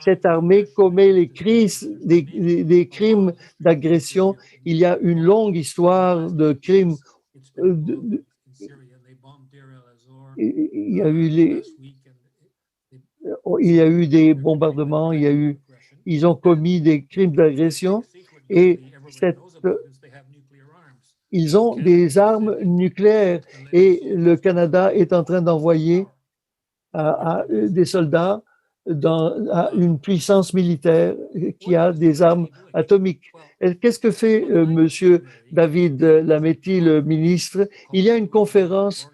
Cette armée commet des crimes d'agression. Il y a une longue histoire de crimes. Il y a eu des bombardements, ils ont commis des crimes d'agression et ils ont des armes nucléaires et le Canada est en train d'envoyer des soldats à une puissance militaire qui a des armes atomiques. Qu'est-ce que fait M. David Lametti, le ministre? Il y a une conférence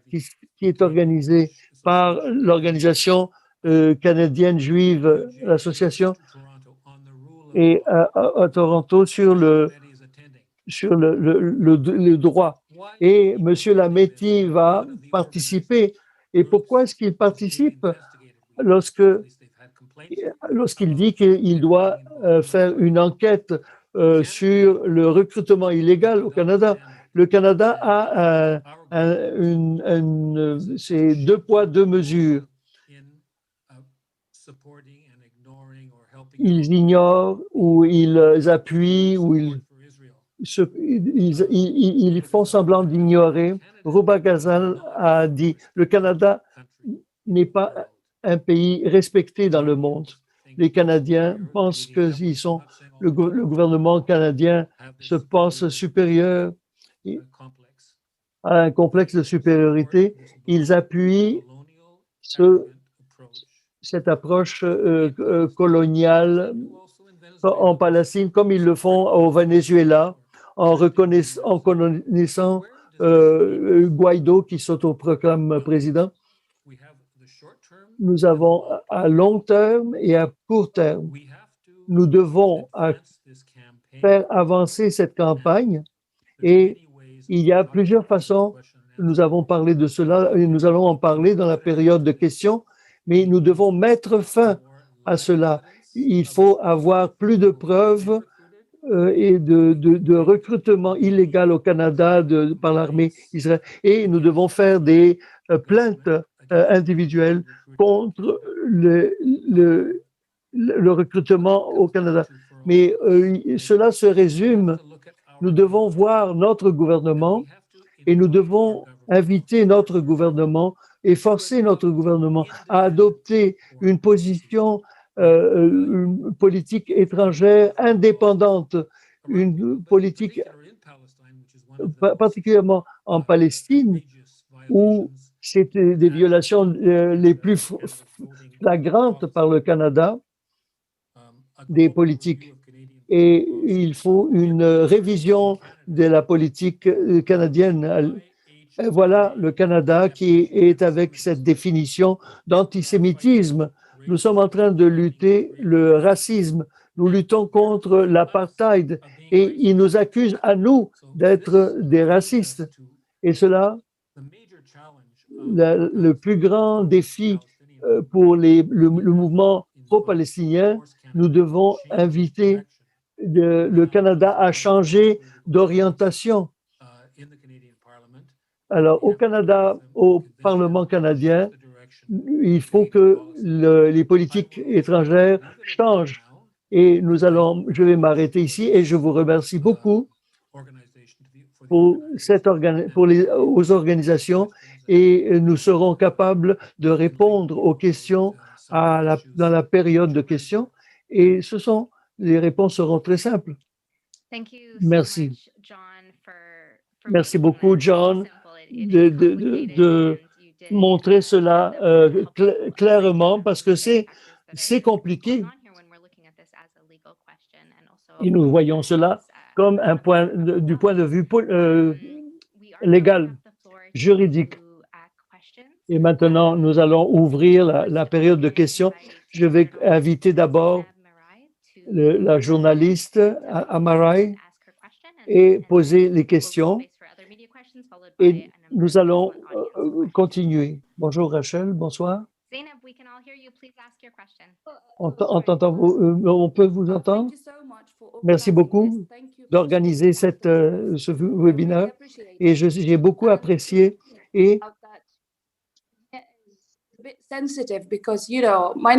qui est organisée par l'organisation canadienne juive, l'association, et à Toronto sur le droit. Et M. Lametti va participer. Et pourquoi est-ce qu'il participe? Lorsqu'il dit qu'il doit faire une enquête sur le recrutement illégal au Canada. Le Canada a c'est 2 poids, 2 mesures. Ils ignorent ou ils appuient ou ils font semblant d'ignorer. Ruba Gazal a dit le Canada n'est pas un pays respecté dans le monde. Les Canadiens pensent que le gouvernement canadien se pense supérieur à un complexe de supériorité. Ils appuient cette approche coloniale en Palestine, comme ils le font au Venezuela, en connaissant Guaido qui s'autoproclame président. Nous avons à long terme et à court terme. Nous devons faire avancer cette campagne et il y a plusieurs façons. Nous avons parlé de cela et nous allons en parler dans la période de questions, mais nous devons mettre fin à cela. Il faut avoir plus de preuves et de recrutement illégal au Canada par l'armée israélienne. Et nous devons faire des plaintes individuelles contre le recrutement au Canada. Mais cela se résume, nous devons voir notre gouvernement et nous devons inviter notre gouvernement et forcer notre gouvernement à adopter une position une politique étrangère indépendante, une politique particulièrement en Palestine, où c'était des violations les plus flagrantes par le Canada des politiques. Et il faut une révision de la politique canadienne. Et voilà le Canada qui est avec cette définition d'antisémitisme. Nous sommes en train de lutter le racisme. Nous luttons contre l'apartheid et ils nous accusent à nous d'être des racistes. Et cela, le plus grand défi pour le mouvement pro-palestinien, nous devons inviter le Canada à changer d'orientation. Alors, au Canada, au Parlement canadien, il faut que les politiques étrangères changent. Et je vais m'arrêter ici et je vous remercie beaucoup aux organisations et nous serons capables de répondre aux questions dans la période de questions et les réponses seront très simples. Merci. Merci beaucoup, John, de montrer cela clairement parce que c'est compliqué. Et nous voyons cela comme du point de vue légal, juridique. Et maintenant, nous allons ouvrir la période de questions. Je vais inviter d'abord la journaliste Amarai et poser les questions. Et nous allons continuer. Bonjour Rachel, bonsoir. On peut vous entendre? Merci beaucoup d'organiser ce webinaire et j'ai beaucoup apprécié et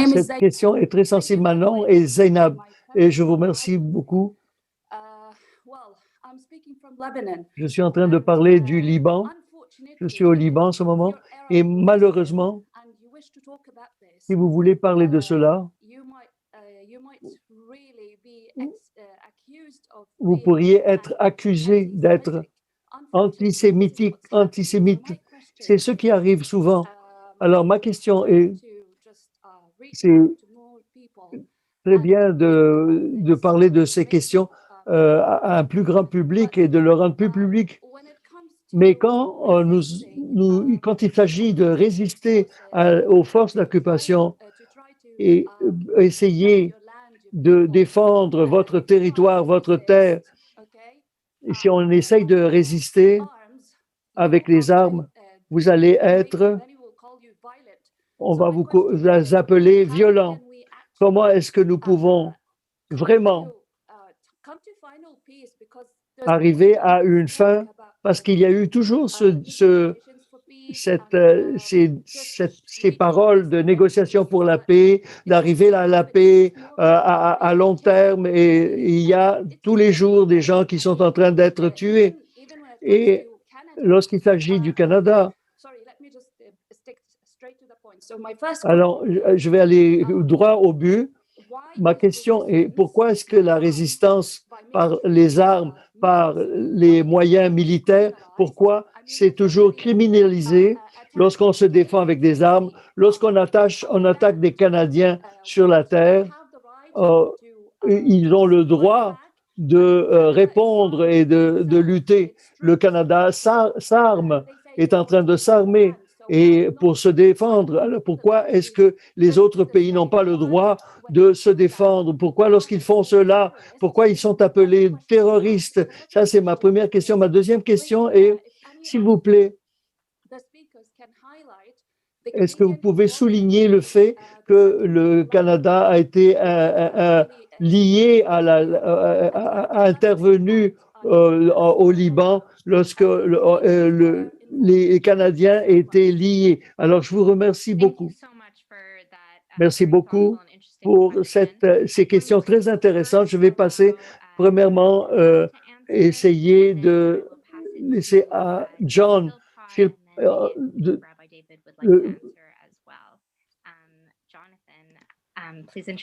cette question est très sensible. Mon nom est Zainab et je vous remercie beaucoup. Je suis en train de parler du Liban. Je suis au Liban en ce moment et malheureusement, si vous voulez parler de cela, vous pourriez être accusé d'être antisémite. C'est ce qui arrive souvent. Alors, ma question est, c'est très bien de parler de ces questions à un plus grand public et de le rendre plus public. Mais quand il s'agit de résister aux forces d'occupation et essayer de défendre votre territoire, votre terre, et si on essaye de résister avec les armes, vous allez on va vous appeler violent. Comment est-ce que nous pouvons vraiment arriver à une fin? Parce qu'il y a eu toujours ces paroles de négociation pour la paix, d'arriver à la paix à long terme, et il y a tous les jours des gens qui sont en train d'être tués. Et lorsqu'il s'agit du Canada, Alors, je vais aller droit au but. Ma question est, pourquoi est-ce que la résistance par les armes, par les moyens militaires, pourquoi c'est toujours criminalisé lorsqu'on se défend avec des armes, lorsqu'on attaque des Canadiens sur la terre, ils ont le droit de répondre et de lutter. Le Canada s'arme, est en train de s'armer et pour se défendre. Alors pourquoi est-ce que les autres pays n'ont pas le droit de se défendre? Pourquoi lorsqu'ils font cela, pourquoi ils sont appelés terroristes? Ça, c'est ma première question. Ma deuxième question est, s'il vous plaît, est-ce que vous pouvez souligner le fait que le Canada a été lié a intervenu au Liban lorsque les Canadiens étaient liés? Alors, je vous remercie beaucoup. Merci beaucoup pour ces questions très intéressantes. Je vais passer, premièrement, essayer de laisser à John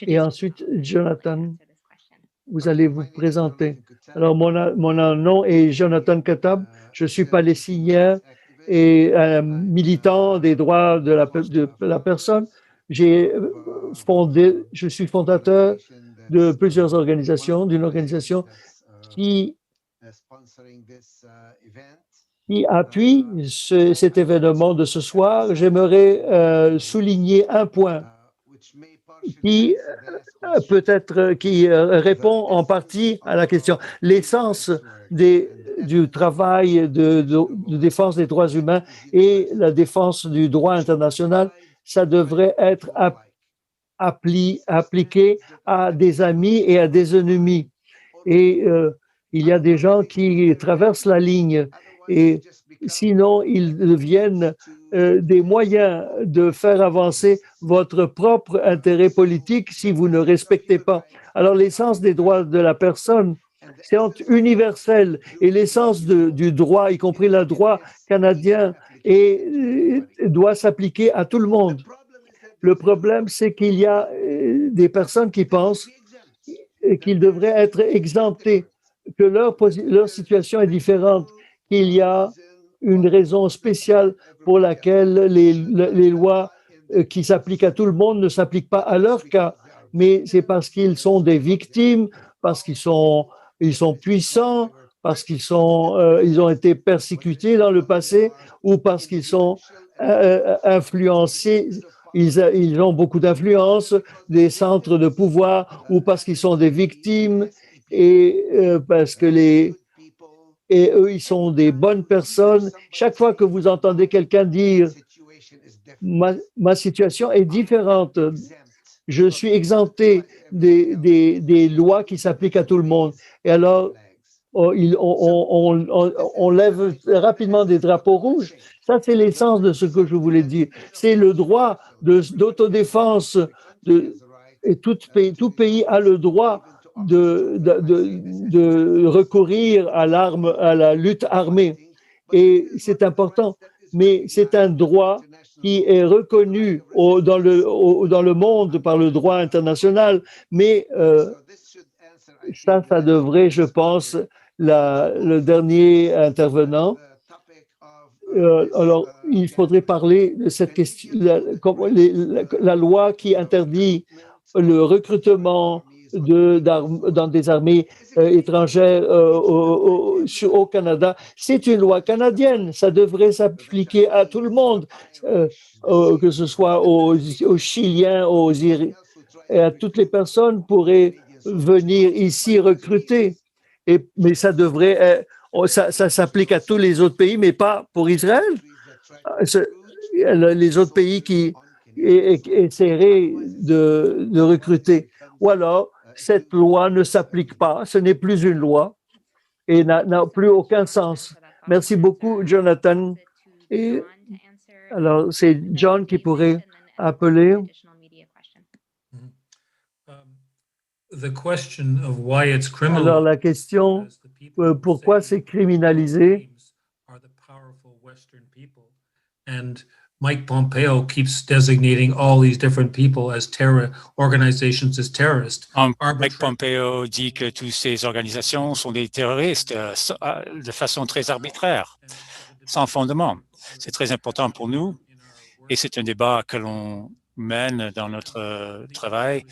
et ensuite, Jonathan, vous allez vous présenter. Alors, mon nom est Jonathan Katab. Je suis palestinien et militant des droits de la personne. Je suis fondateur de plusieurs organisations, d'une organisation qui appuie cet événement de ce soir. J'aimerais souligner un point qui répond en partie à la question. L'essence du travail de défense des droits humains et la défense du droit international, ça devrait être appliqué à des amis et à des ennemis. Et il y a des gens qui traversent la ligne et sinon ils deviennent des moyens de faire avancer votre propre intérêt politique si vous ne respectez pas. Alors l'essence des droits de la personne, c'est universel et l'essence du droit, y compris le droit canadien, doit s'appliquer à tout le monde. Le problème, c'est qu'il y a des personnes qui pensent qu'ils devraient être exemptés, que leur situation est différente, qu'il y a une raison spéciale pour laquelle les lois qui s'appliquent à tout le monde ne s'appliquent pas à leur cas, mais c'est parce qu'ils sont des victimes, parce qu'ils sont puissants, parce qu'ils ont été persécutés dans le passé ou parce qu'ils sont influencés. Ils ont beaucoup d'influence, des centres de pouvoir, ou parce qu'ils sont des victimes et parce que eux, ils sont des bonnes personnes. Chaque fois que vous entendez quelqu'un dire ma situation est différente, je suis exempté des lois qui s'appliquent à tout le monde. Et alors, on lève rapidement des drapeaux rouges. Ça, c'est l'essence de ce que je voulais dire. C'est le droit d'autodéfense. Et tout pays a le droit de recourir à la lutte armée. Et c'est important. Mais c'est un droit qui est reconnu dans le monde par le droit international. Mais ça devrait, je pense, le dernier intervenant. Alors, il faudrait parler de cette question, la loi qui interdit le recrutement dans des armées étrangères au Canada. C'est une loi canadienne. Ça devrait s'appliquer à tout le monde, que ce soit aux Chiliens, et à toutes les personnes pourraient venir ici recruter. Mais ça devrait, ça s'applique à tous les autres pays, mais pas pour Israël. Les autres pays qui essaieraient de recruter. Ou alors, cette loi ne s'applique pas, ce n'est plus une loi et n'a plus aucun sens. Merci beaucoup, Jonathan. Et alors, c'est John qui pourrait appeler. Alors, la question, pourquoi c'est criminalisé?
Mike Pompeo keeps designating all these different people as organizations as terrorists.
Mike Pompeo dit que toutes ces organisations sont des terroristes de façon très arbitraire, sans fondement. C'est très important pour nous et c'est un débat que l'on mène dans notre travail,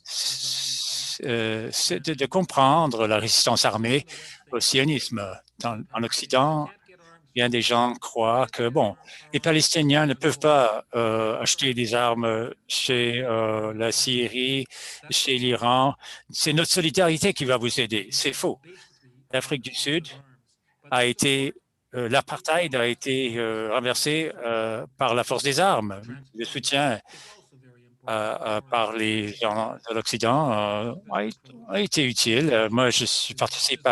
c'est de comprendre la résistance armée au sionisme. En Occident, bien des gens croient que, bon, les Palestiniens ne peuvent pas acheter des armes chez la Syrie, chez l'Iran. C'est notre solidarité qui va vous aider. C'est faux. L'Afrique du Sud a été, l'apartheid a été renversé par la force des armes. Le soutien par les gens de l'Occident a été utile. Moi, je participe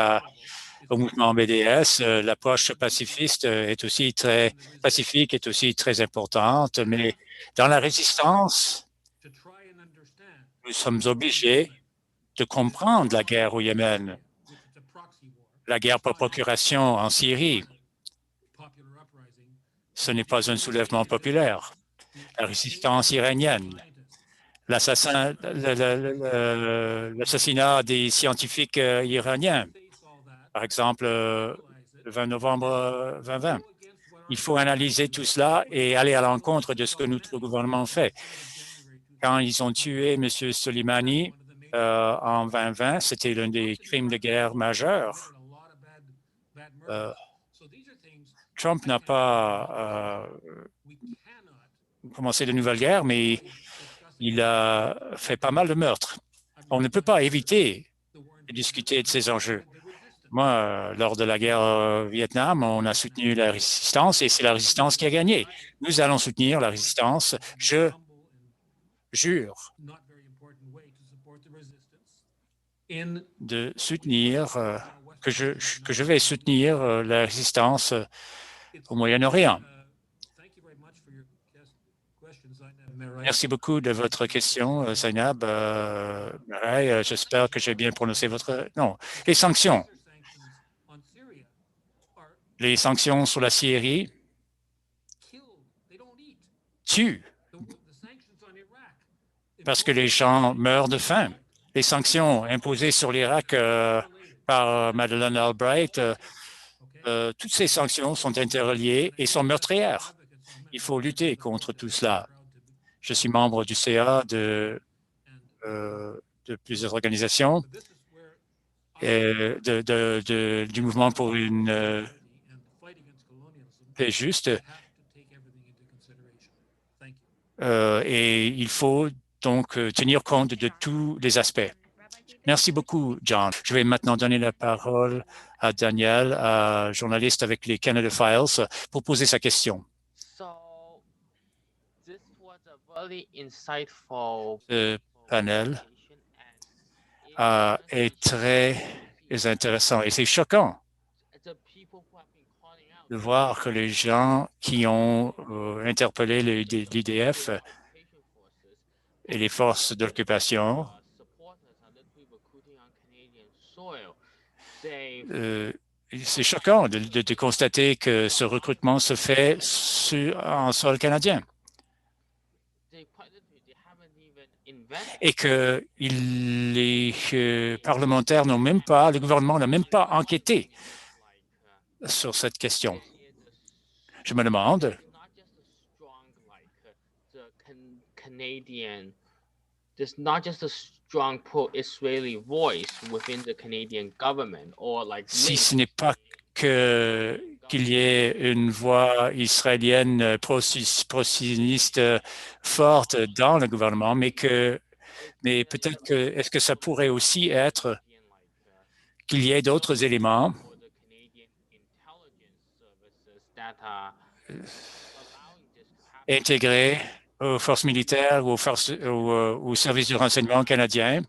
au mouvement BDS. L'approche pacifiste est aussi très pacifique, est aussi très importante, mais dans la résistance, nous sommes obligés de comprendre la guerre au Yémen, la guerre par procuration en Syrie. Ce n'est pas un soulèvement populaire. La résistance iranienne, l'assassinat des scientifiques iraniens, par exemple, le 20 novembre 2020. Il faut analyser tout cela et aller à l'encontre de ce que notre gouvernement fait. Quand ils ont tué M. Soleimani en 2020, c'était l'un des crimes de guerre majeurs. Trump n'a pas commencé de nouvelles guerres, mais il a fait pas mal de meurtres. On ne peut pas éviter de discuter de ces enjeux. Moi, lors de la guerre au Vietnam, on a soutenu la résistance et c'est la résistance qui a gagné. Nous allons soutenir la résistance. Je jure de soutenir, que je vais soutenir la résistance au Moyen-Orient. Merci beaucoup de votre question, Zainab. J'espère que j'ai bien prononcé votre nom. Les sanctions. Les sanctions sur la Syrie tuent parce que les gens meurent de faim. Les sanctions imposées sur l'Irak par Madeleine Albright, toutes ces sanctions sont interreliées et sont meurtrières. Il faut lutter contre tout cela. Je suis membre du CA de plusieurs organisations et du mouvement pour une paix juste. Et il faut donc tenir compte de tous les aspects. Merci beaucoup, John. Je vais maintenant donner la parole à Daniel, journaliste avec les Canada Files, pour poser sa question. Ce panel est très intéressant et c'est choquant de voir que les gens qui ont interpellé l'IDF et les forces d'occupation c'est choquant de constater que ce recrutement se fait en sol canadien et que les parlementaires n'ont même pas, le gouvernement n'a même pas enquêté sur cette question. Je me demande si ce n'est pas qu'il y ait une voix israélienne pro-sioniste forte dans le gouvernement, mais peut-être que est-ce que ça pourrait aussi être qu'il y ait d'autres éléments intégrés aux forces militaires ou aux services de renseignement canadiens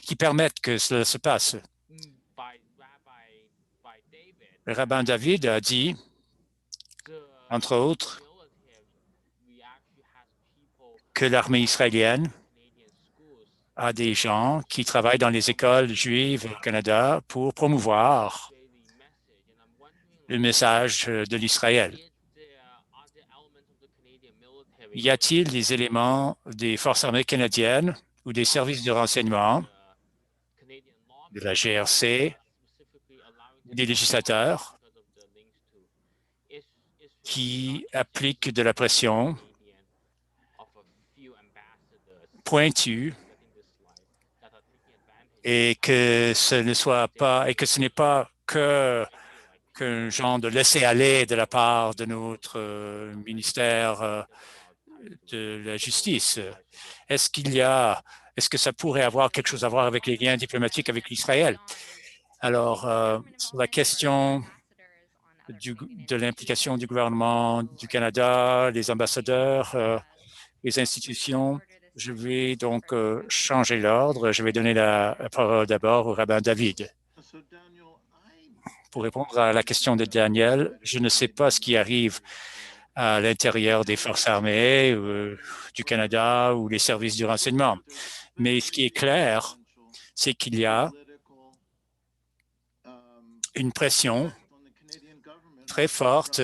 qui permettent que cela se passe. Le rabbin David a dit, entre autres, que l'armée israélienne a des gens qui travaillent dans les écoles juives au Canada pour promouvoir le message de l'Israël. Y a-t-il des éléments des forces armées canadiennes ou des services de renseignement, de la GRC, des législateurs qui appliquent de la pression pointue et que ce n'est pas qu'un genre de laisser-aller de la part de notre ministère de la Justice. Est-ce que ça pourrait avoir quelque chose à voir avec les liens diplomatiques avec l'Israël? Alors, sur la question de l'implication du gouvernement du Canada, les ambassadeurs, les institutions, je vais donc changer l'ordre. Je vais donner la parole d'abord au rabbin David. Pour répondre à la question de Daniel, je ne sais pas ce qui arrive à l'intérieur des forces armées du Canada ou les services du renseignement. Mais ce qui est clair, c'est qu'il y a une pression très forte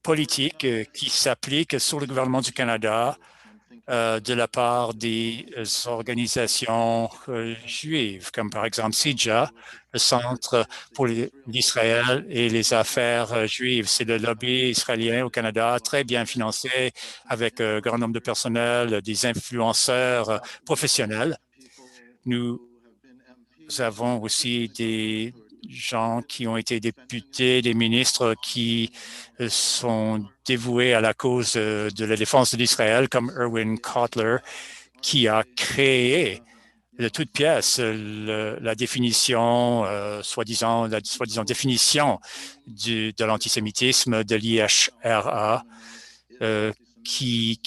politique qui s'applique sur le gouvernement du Canada de la part des organisations juives, comme par exemple CIJA, le Centre pour l'Israël et les affaires juives. C'est le lobby israélien au Canada, très bien financé, avec un grand nombre de personnel, des influenceurs professionnels. Nous avons aussi des gens qui ont été députés, des ministres qui sont dévoués à la cause de la défense de l'Israël, comme Erwin Cotler, qui a créé de toutes pièces la définition, soi-disant définition de l'antisémitisme de l'IHRA, qui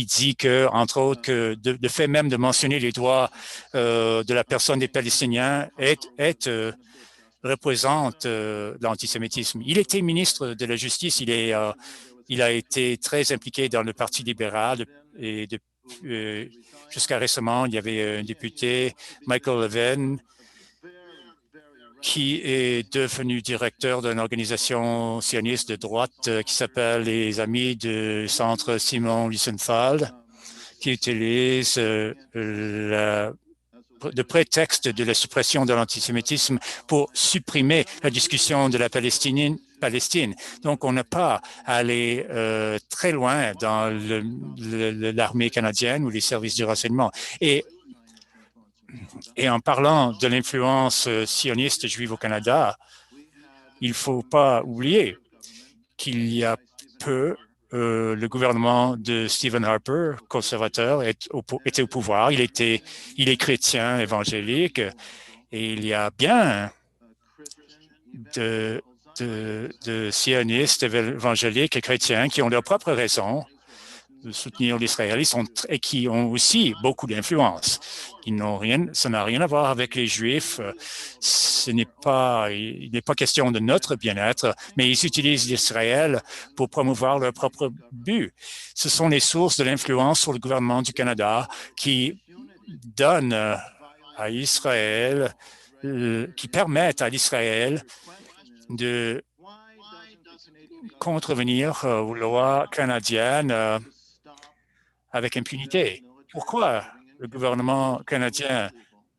dit que, entre autres, que le fait même de mentionner les droits de la personne des Palestiniens représente l'antisémitisme. Il était ministre de la Justice, il a été très impliqué dans le Parti libéral et jusqu'à récemment, il y avait un député, Michael Levin, qui est devenu directeur d'une organisation sioniste de droite qui s'appelle les Amis du Centre Simon Wiesenthal, qui utilise de prétexte de la suppression de l'antisémitisme pour supprimer la discussion de la Palestine. Donc, on n'a pas à aller très loin dans l'armée canadienne ou les services du renseignement. Et en parlant de l'influence sioniste juive au Canada, il ne faut pas oublier qu'il y a peu, le gouvernement de Stephen Harper, conservateur, était au pouvoir. Il est chrétien évangélique et il y a bien de sionistes évangéliques et chrétiens qui ont leurs propres raisons de soutenir l'Israël et qui ont aussi beaucoup d'influence. Ça n'a rien à voir avec les Juifs. Il n'est pas question de notre bien-être, mais ils utilisent l'Israël pour promouvoir leur propre but. Ce sont les sources de l'influence sur le gouvernement du Canada qui donnent à Israël, qui permettent à l'Israël de contrevenir aux lois canadiennes avec impunité. Pourquoi le gouvernement canadien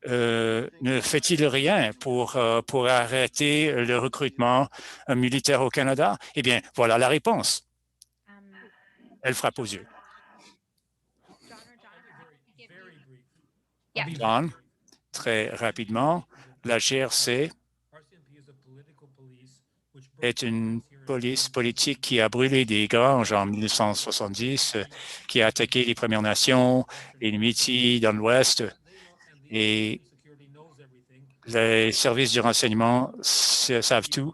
ne fait-il rien pour arrêter le recrutement militaire au Canada? Eh bien, voilà la réponse. Elle frappe aux yeux. John, très rapidement, la GRC est une police politique qui a brûlé des granges en 1970, qui a attaqué les Premières Nations, les Métis dans l'Ouest. Et les services du renseignement savent tout.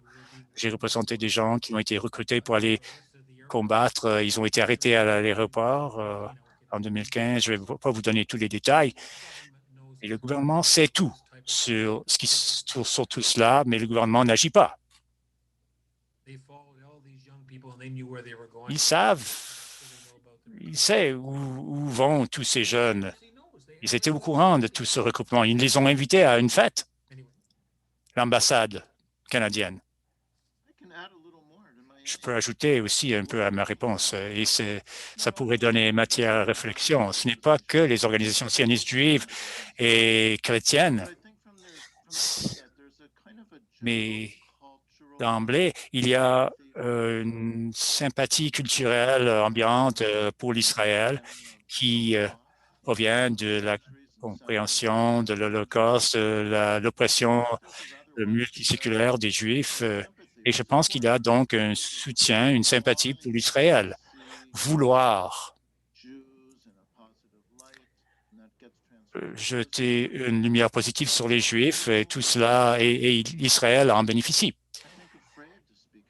J'ai représenté des gens qui ont été recrutés pour aller combattre. Ils ont été arrêtés à l'aéroport en 2015. Je ne vais pas vous donner tous les détails. Et le gouvernement sait tout sur tout cela, mais le gouvernement n'agit pas. Ils savent où vont tous ces jeunes. Ils étaient au courant de tout ce regroupement. Ils les ont invités à une fête, l'ambassade canadienne. je peux ajouter aussi un peu à ma réponse et ça pourrait donner matière à réflexion. Ce n'est pas que les organisations sionistes juives et chrétiennes, mais d'emblée, il y a une sympathie culturelle ambiante pour l'Israël qui provient de la compréhension de l'Holocauste, de l'oppression multiséculaire des Juifs. Et je pense qu'il y a donc un soutien, une sympathie pour l'Israël. Vouloir jeter une lumière positive sur les Juifs et tout cela, et Israël en bénéficie.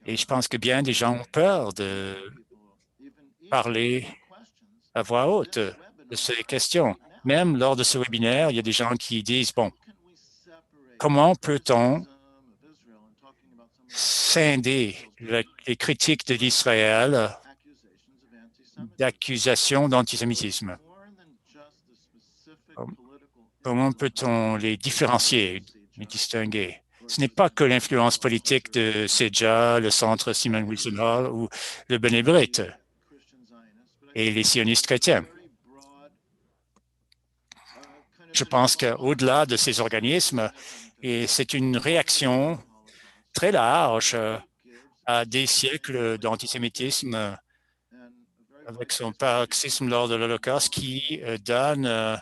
Et je pense que bien des gens ont peur de parler à voix haute de ces questions. Même lors de ce webinaire, il y a des gens qui disent, bon, comment peut-on scinder les critiques de l'Israël d'accusations d'antisémitisme? Comment peut-on les différencier, les distinguer? Ce n'est pas que l'influence politique de CEJA, le Centre Simon Wilson Hall ou le B'nai B'rith et les sionistes chrétiens. Je pense qu'au-delà de ces organismes, et c'est une réaction très large à des siècles d'antisémitisme avec son paroxysme lors de l'Holocauste qui donne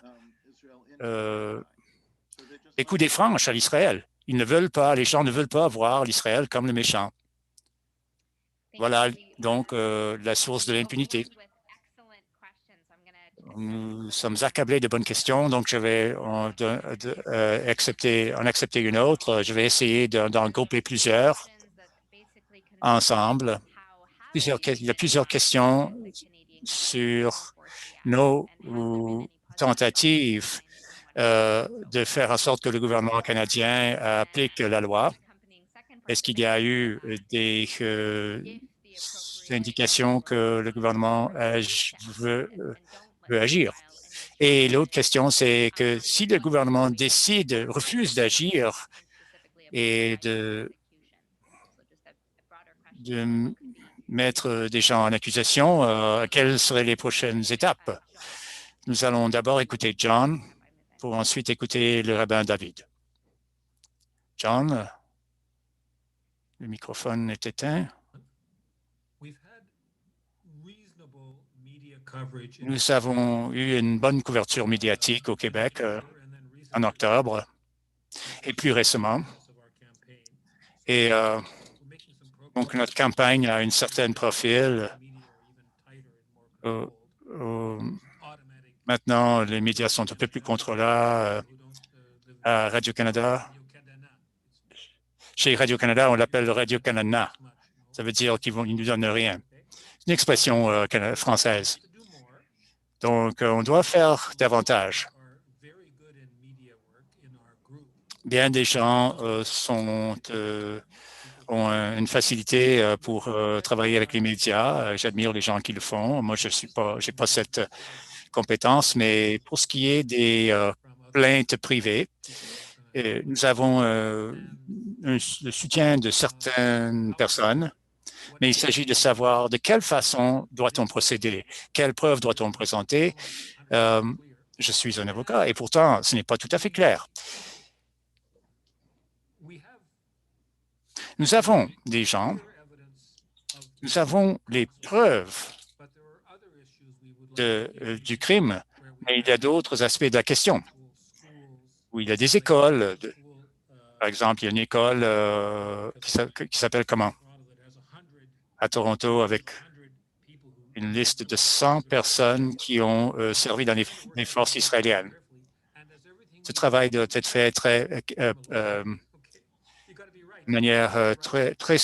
des coups des franches à l'Israël. Ils ne veulent pas, les gens ne veulent pas voir l'Israël comme le méchant. Voilà donc la source de l'impunité. Nous sommes accablés de bonnes questions, donc je vais en accepter une autre. Je vais essayer d'en grouper plusieurs ensemble. Il y a plusieurs questions sur nos tentatives de faire en sorte que le gouvernement canadien applique la loi. Est-ce qu'il y a eu des indications que le gouvernement veut agir? Et l'autre question, c'est que si le gouvernement refuse d'agir et de mettre des gens en accusation, quelles seraient les prochaines étapes? Nous allons d'abord écouter John pour ensuite écouter le rabbin David. John, le microphone est éteint. Nous avons eu une bonne couverture médiatique au Québec en octobre et plus récemment. Et donc, notre campagne a un certain profil. Maintenant, les médias sont un peu plus contrôlés. À Radio-Canada, chez Radio-Canada, on l'appelle Radio-Canada. Ça veut dire qu'ils ne nous donnent rien. C'est une expression française. Donc, on doit faire davantage. Bien des gens ont une facilité pour travailler avec les médias. J'admire les gens qui le font. Moi, je n'ai pas cette compétence, mais pour ce qui est des plaintes privées, nous avons le soutien de certaines personnes, mais il s'agit de savoir de quelle façon doit-on procéder, quelles preuves doit-on présenter. Je suis un avocat et pourtant, ce n'est pas tout à fait clair. Nous avons des gens, nous avons les preuves du crime, mais il y a d'autres aspects de la question, où il y a des écoles. Par exemple, il y a une école qui s'appelle comment? À Toronto, avec une liste de 100 personnes qui ont servi dans les forces israéliennes. Ce travail doit être fait de manière très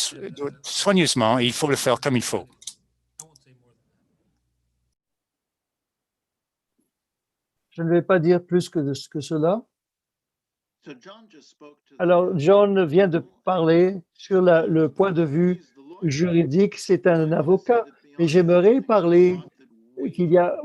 soigneusement, et il faut le faire comme il faut.
Je ne vais pas dire plus que cela. Alors, John vient de parler sur le point de vue juridique. C'est un avocat, mais j'aimerais parler qu'il y a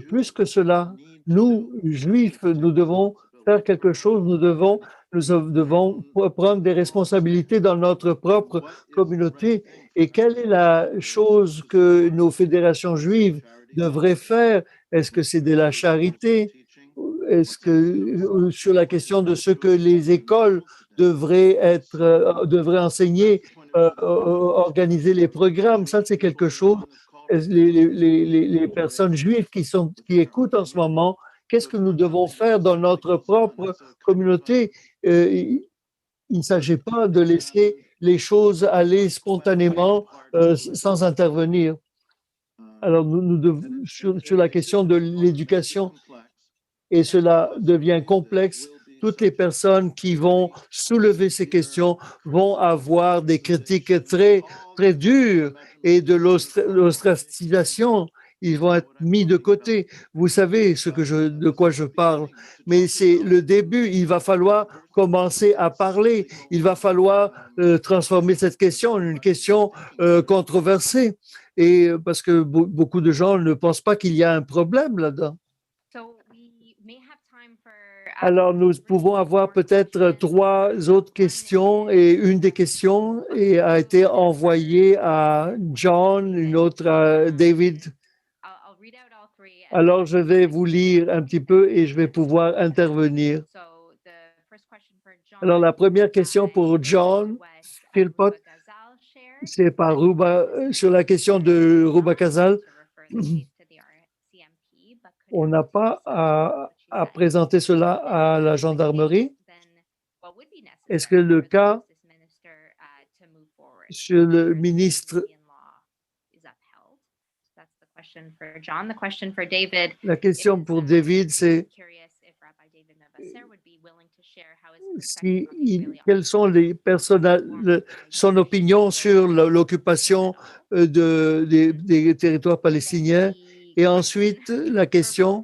plus que cela. Nous, Juifs, nous devons faire quelque chose. Nous devons Nous devons prendre des responsabilités dans notre propre communauté. Et quelle est la chose que nos fédérations juives devraient faire? Est-ce que c'est de la charité? Est-ce que sur la question de ce que les écoles devraient enseigner, organiser les programmes, ça c'est quelque chose. Les personnes juives qui écoutent en ce moment, qu'est-ce que nous devons faire dans notre propre communauté? Il ne s'agit pas de laisser les choses aller spontanément sans intervenir. Alors, sur la question de l'éducation, et cela devient complexe, toutes les personnes qui vont soulever ces questions vont avoir des critiques très, très dures et de l'ostracisation. Ils vont être mis de côté. Vous savez de quoi je parle, mais c'est le début. Il va falloir commencer à parler. Il va falloir transformer cette question en une question controversée. Et parce que beaucoup de gens ne pensent pas qu'il y a un problème là-dedans. Alors, nous pouvons avoir peut-être 3 autres questions et une des questions a été envoyée à John, une autre à David. Alors, je vais vous lire un petit peu et je vais pouvoir intervenir. Alors, la première question pour John Philpott, c'est sur la question de Ruba Kazal. On n'a pas à présenter cela à la gendarmerie. Est-ce que le cas sur le ministre... La question pour David, c'est quelles sont son opinion sur l'occupation des territoires palestiniens. Et ensuite, la question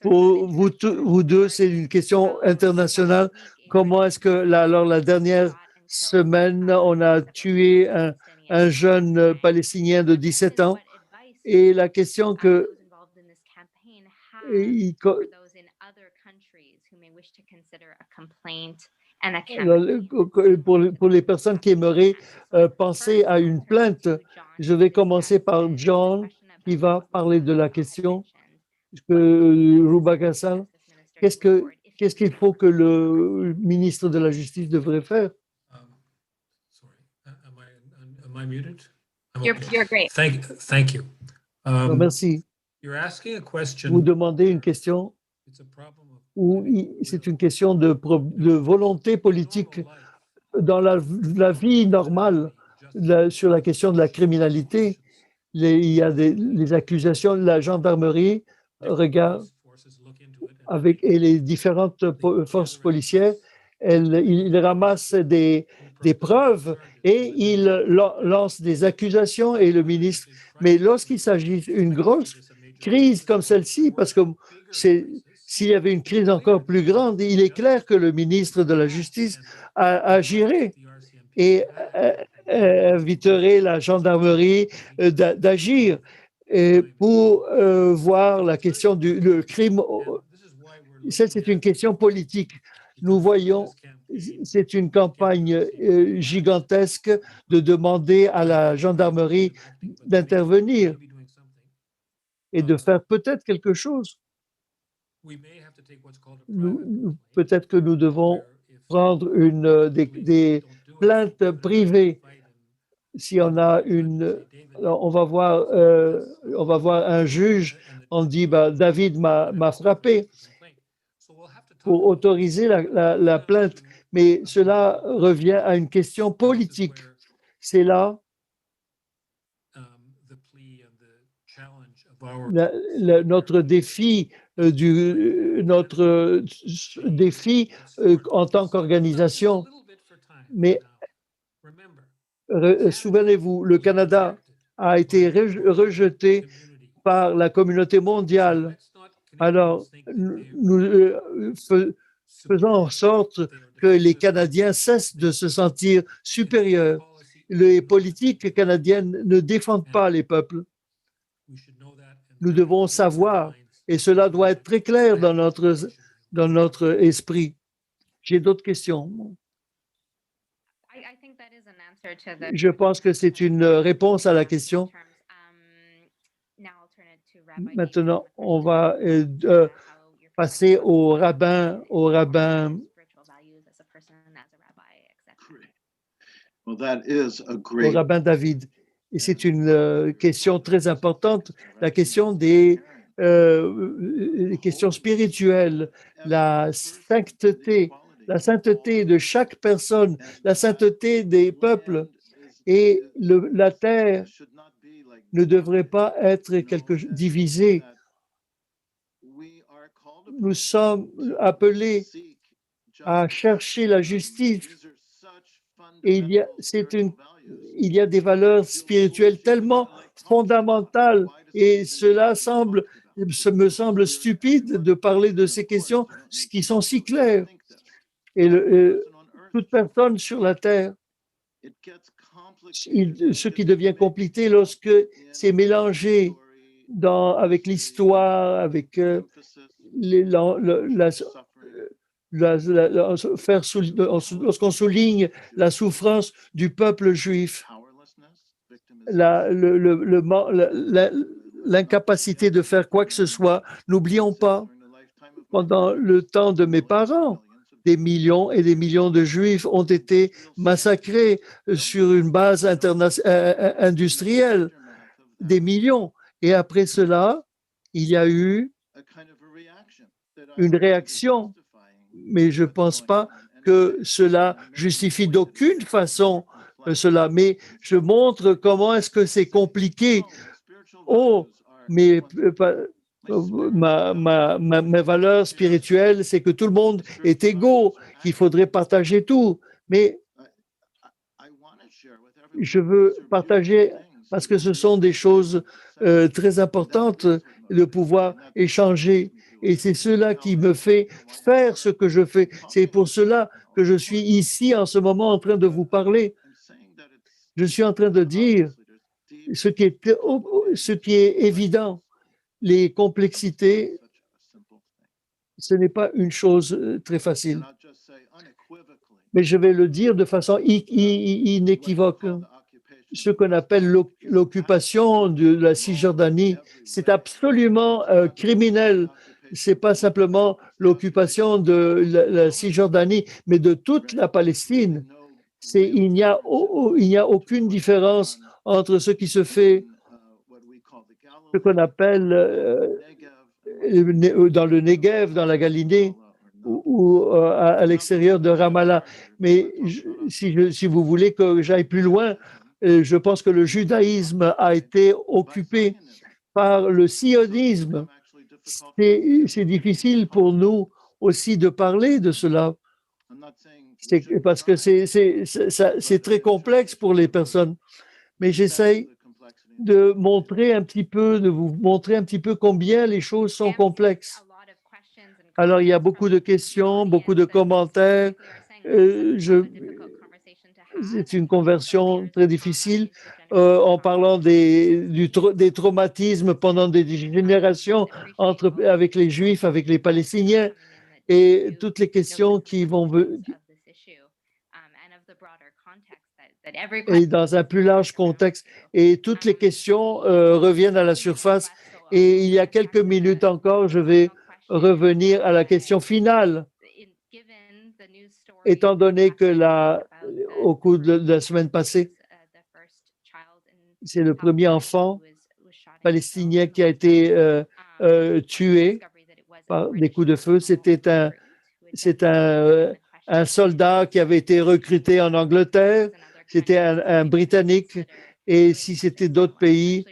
pour vous deux, c'est une question internationale. Comment est-ce que, la dernière semaine, on a tué un jeune Palestinien de 17 ans et la question que pour les personnes qui aimeraient penser à une plainte, je vais commencer par John qui va parler de la question que Ruba Kazal, qu'est-ce qu'il faut que le ministre de la Justice devrait faire?
Am I muted?
You're great.
Thank you.
Merci.
You're asking a question.
Vous demandez une question où c'est une question de volonté politique dans la vie normale sur la question de la criminalité. Il y a les accusations, la gendarmerie regarde et les différentes forces policières, ils ramassent des preuves et ils lancent des accusations et le ministre. Mais lorsqu'il s'agit d'une grosse crise comme celle-ci, parce que s'il y avait une crise encore plus grande, il est clair que le ministre de la Justice agirait et inviterait la gendarmerie d'agir pour voir la question du crime. C'est une question politique. Nous voyons, c'est une campagne gigantesque de demander à la gendarmerie d'intervenir et de faire peut-être quelque chose. Peut-être que nous devons prendre des plaintes privées. Si on a on va voir un juge, on dit David m'a frappé pour autoriser la plainte, mais cela revient à une question politique. C'est là notre défi en tant qu'organisation. Mais souvenez-vous, le Canada a été rejeté par la communauté mondiale. Alors, nous faisons en sorte que les Canadiens cessent de se sentir supérieurs. Les politiques canadiennes ne défendent pas les peuples. Nous devons savoir, et cela doit être très clair dans notre esprit. J'ai d'autres questions. Je pense que c'est une réponse à la question. Maintenant, on va passer au rabbin. Au rabbin David. Et c'est une question très importante, la question des questions spirituelles, la sainteté de chaque personne, la sainteté des peuples. Et la terre ne devrait pas être divisée. Nous sommes appelés à chercher la justice. Et il y a des valeurs spirituelles tellement fondamentales et cela me semble stupide de parler de ces questions qui sont si claires. Et toute personne sur la terre, ce qui devient compliqué lorsque c'est mélangé avec l'histoire, avec lorsqu'on souligne la souffrance du peuple juif, l'incapacité de faire quoi que ce soit. N'oublions pas, pendant le temps de mes parents, des millions et des millions de Juifs ont été massacrés sur une base industrielle, des millions. Et après cela, il y a eu une réaction, mais je ne pense pas que cela justifie d'aucune façon cela, mais je montre comment est-ce que c'est compliqué. Oh, mais ma valeur spirituelle, c'est que tout le monde est égaux, qu'il faudrait partager tout. Mais je veux partager parce que ce sont des choses très importantes de pouvoir échanger. Et c'est cela qui me fait faire ce que je fais. C'est pour cela que je suis ici en ce moment en train de vous parler. Je suis en train de dire ce qui est évident. Les complexités, ce n'est pas une chose très facile. Mais je vais le dire de façon inéquivoque. Ce qu'on appelle l'occupation de la Cisjordanie, c'est absolument criminel. Ce n'est pas simplement l'occupation de la Cisjordanie, mais de toute la Palestine. Il n'y a aucune différence entre ce qui se fait, ce qu'on appelle dans le Negev, dans la Galilée, ou à l'extérieur de Ramallah. Mais si vous voulez que j'aille plus loin, je pense que le judaïsme a été occupé par le sionisme. C'est difficile pour nous aussi de parler de cela, parce que c'est très complexe pour les personnes. Mais j'essaye de vous montrer un petit peu combien les choses sont complexes. Alors, il y a beaucoup de questions, beaucoup de commentaires. C'est une conversion très difficile en parlant des traumatismes pendant des générations avec les Juifs, avec les Palestiniens et toutes les questions qui vont et dans un plus large contexte. Et toutes les questions reviennent à la surface. Et il y a quelques minutes encore, je vais revenir à la question finale. Étant donné que au cours de la semaine passée, c'est le premier enfant palestinien qui a été tué par des coups de feu. C'est un soldat qui avait été recruté en Angleterre. C'était un Britannique. Et si c'était d'autres pays,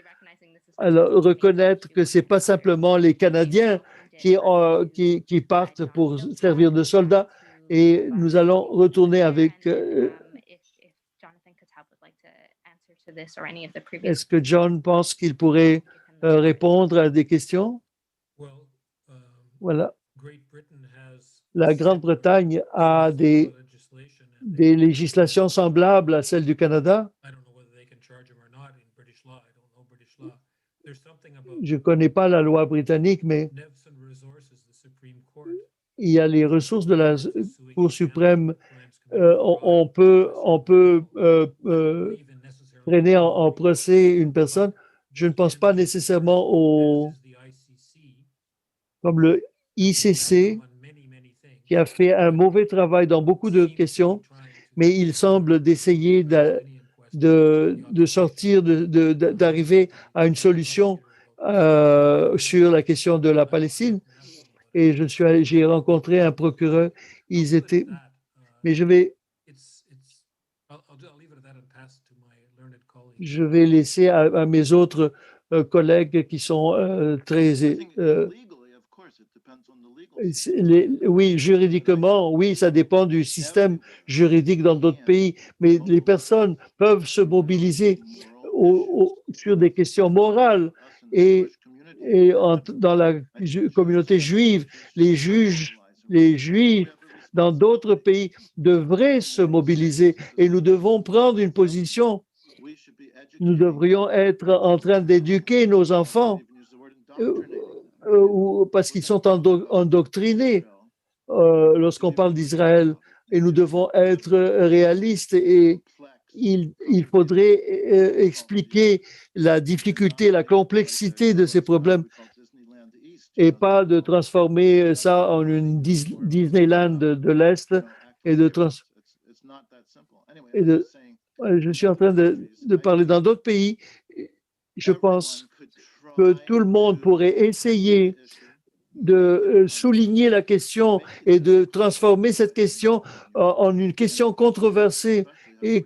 alors reconnaître que ce n'est pas simplement les Canadiens qui partent pour servir de soldats. Et nous allons retourner avec... Est-ce que John pense qu'il pourrait répondre à des questions? Voilà. La Grande-Bretagne a des législations semblables à celles du Canada. Je ne connais pas la loi britannique, mais il y a les ressources de la Cour suprême. On peut traîner en procès une personne. Je ne pense pas nécessairement comme le ICC, qui a fait un mauvais travail dans beaucoup de questions, mais il semble d'essayer de sortir, d'arriver à une solution sur la question de la Palestine. Et j'ai rencontré un procureur. Ils étaient, mais je vais laisser à mes autres collègues qui sont très oui, juridiquement, oui, ça dépend du système juridique dans d'autres pays, mais les personnes peuvent se mobiliser sur des questions morales dans la communauté juive, les juifs dans d'autres pays devraient se mobiliser et nous devons prendre une position. Nous devrions être en train d'éduquer nos enfants parce qu'ils sont endoctrinés lorsqu'on parle d'Israël. Et nous devons être réalistes et il faudrait expliquer la difficulté, la complexité de ces problèmes et pas de transformer ça en une Disneyland de l'Est je suis en train de parler dans d'autres pays. Je pense que tout le monde pourrait essayer de souligner la question et de transformer cette question en une question controversée et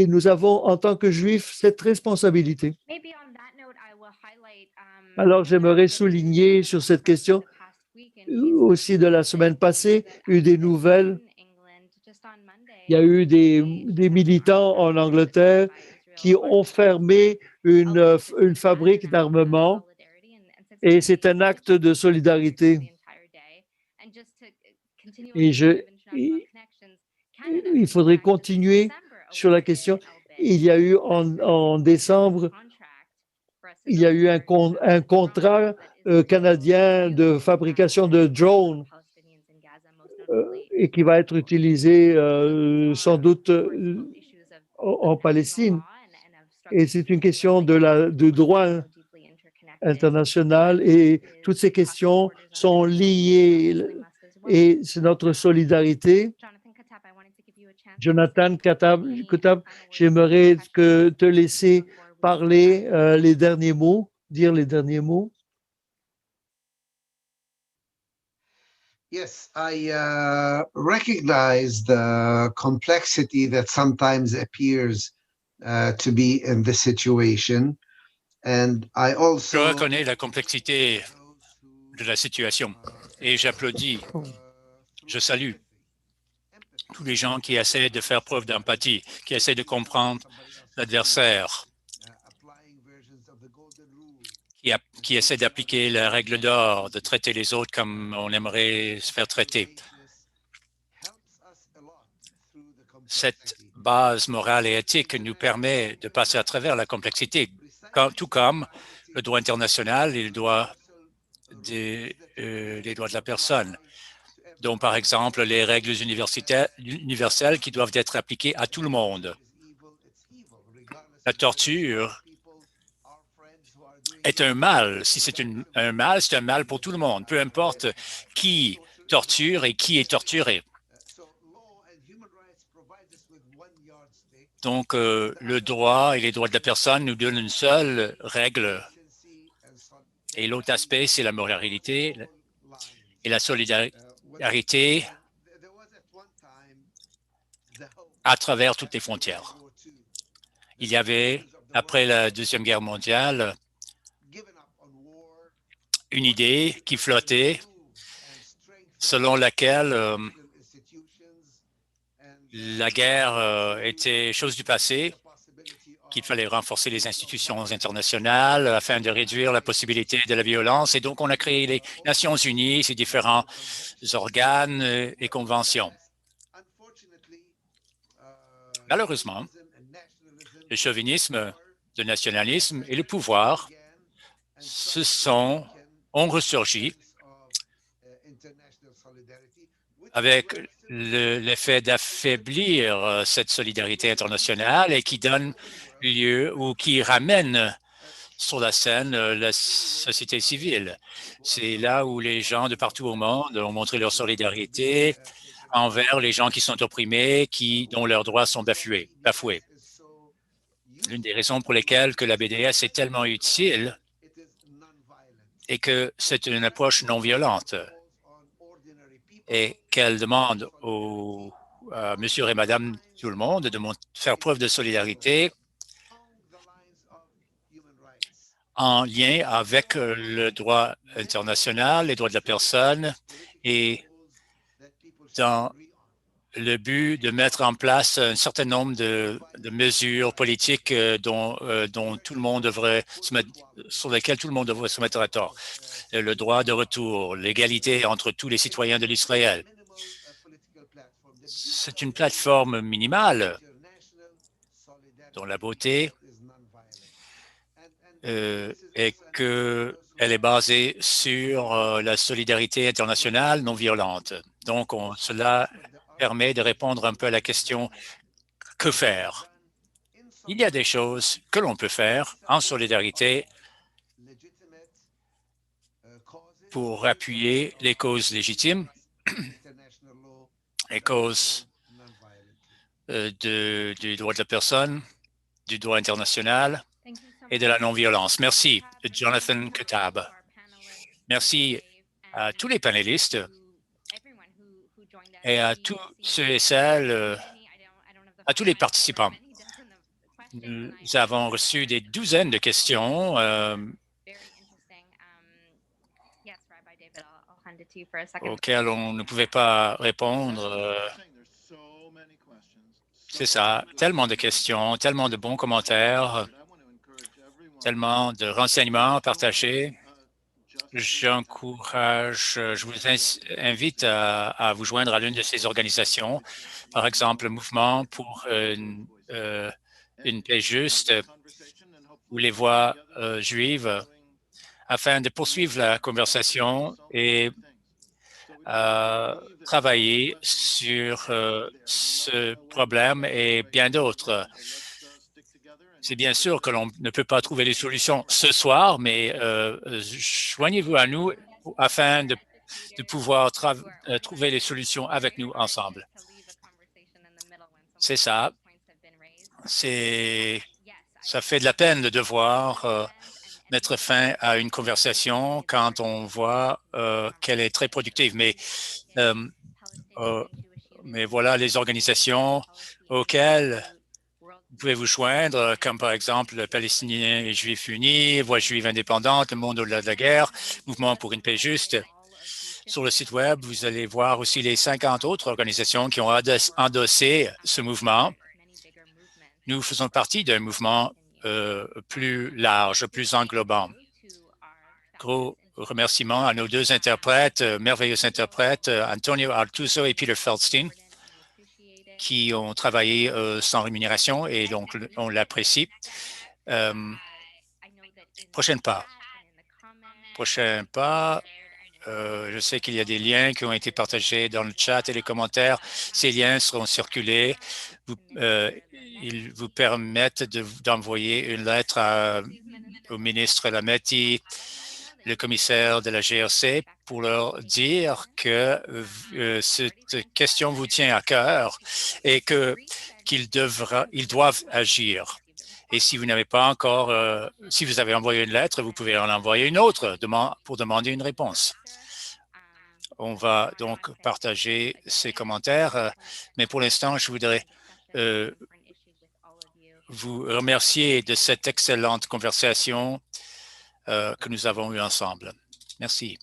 nous avons, en tant que Juifs, cette responsabilité. Alors, j'aimerais souligner sur cette question aussi de la semaine passée, eu des nouvelles. Il y a eu des militants en Angleterre qui ont fermé une fabrique d'armement et c'est un acte de solidarité. Et il faudrait continuer sur la question. Il y a eu en décembre, il y a eu un contrat canadien de fabrication de drones et qui va être utilisé sans doute en Palestine. Et c'est une question de droit international et toutes ces questions sont liées et c'est notre solidarité. Jonathan Katab, j'aimerais te laisser parler les derniers mots, dire les derniers mots.
Yes, I recognize the complexity that sometimes appears to be in this situation. And I also
Je reconnais la complexité de la situation et j'applaudis, je salue tous les gens qui essaient de faire preuve d'empathie, qui essaient de comprendre l'adversaire, qui essaient d'appliquer la règle d'or, de traiter les autres comme on aimerait se faire traiter. Cette base morale et éthique nous permet de passer à travers la complexité, tout comme le droit international et les droits de la personne, dont par exemple les règles universelles qui doivent être appliquées à tout le monde. La torture est un mal. Si c'est un mal, c'est un mal pour tout le monde, peu importe qui torture et qui est torturé. Donc, le droit et les droits de la personne nous donnent une seule règle. Et l'autre aspect, c'est la moralité et la solidarité à travers toutes les frontières. Il y avait, après la Deuxième Guerre mondiale, une idée qui flottait selon laquelle la guerre était chose du passé, qu'il fallait renforcer les institutions internationales afin de réduire la possibilité de la violence. Et donc, on a créé les Nations unies, ces différents organes et conventions. Malheureusement, le chauvinisme, le nationalisme et le pouvoir ont ressurgi avec l'effet d'affaiblir cette solidarité internationale et qui donne lieu ou qui ramène sur la scène la société civile. C'est là où les gens de partout au monde ont montré leur solidarité envers les gens qui sont opprimés, dont leurs droits sont bafoués. L'une des raisons pour lesquelles que la BDS est tellement utile est que c'est une approche non violente et qu'elle demande aux monsieur et madame tout le monde de faire preuve de solidarité en lien avec le droit international, les droits de la personne et dans le but de mettre en place un certain nombre de mesures politiques dont tout le monde devrait sur lesquelles tout le monde devrait se mettre d'accord. Le droit de retour, l'égalité entre tous les citoyens de l'Israël. C'est une plateforme minimale dont la beauté est qu'elle est basée sur la solidarité internationale non violente. Donc, cela permet de répondre un peu à la question « Que faire ?» Il y a des choses que l'on peut faire en solidarité pour appuyer les causes légitimes, les causes du droit de la personne, du droit international et de la non-violence. Merci, Jonathan Katab. Merci à tous les panélistes et à tous ceux et celles, à tous les participants. Nous avons reçu des douzaines de questions auxquelles on ne pouvait pas répondre. C'est ça, tellement de questions, tellement de bons commentaires, tellement de renseignements partagés. Je vous invite à vous joindre à l'une de ces organisations, par exemple le Mouvement pour une paix juste ou les voix juives, afin de poursuivre la conversation et travailler sur ce problème et bien d'autres. C'est bien sûr que l'on ne peut pas trouver les solutions ce soir, mais joignez-vous à nous afin de pouvoir trouver les solutions avec nous ensemble. C'est ça. Ça fait de la peine de devoir mettre fin à une conversation quand on voit qu'elle est très productive. Mais voilà les organisations auxquelles vous pouvez vous joindre, comme par exemple le Palestinien et Juifs unis, Voix juive indépendante, le monde au-delà de la guerre, Mouvement pour une paix juste. Sur le site Web, vous allez voir aussi les 50 autres organisations qui ont endossé ce mouvement. Nous faisons partie d'un mouvement plus large, plus englobant. Gros remerciements à nos deux interprètes, merveilleux interprètes, Antonio Artuso et Peter Feldstein, qui ont travaillé sans rémunération et donc on l'apprécie. Prochain pas. Je sais qu'il y a des liens qui ont été partagés dans le chat et les commentaires. Ces liens seront circulés. Ils vous permettent d'envoyer une lettre au ministre Lametti, le commissaire de la GRC, pour leur dire que cette question vous tient à cœur et qu'ils doivent agir. Et si vous n'avez pas encore, si vous avez envoyé une lettre, vous pouvez en envoyer une autre pour demander une réponse. On va donc partager ces commentaires, mais pour l'instant, je voudrais vous remercier de cette excellente conversation que nous avons eue ensemble. Merci.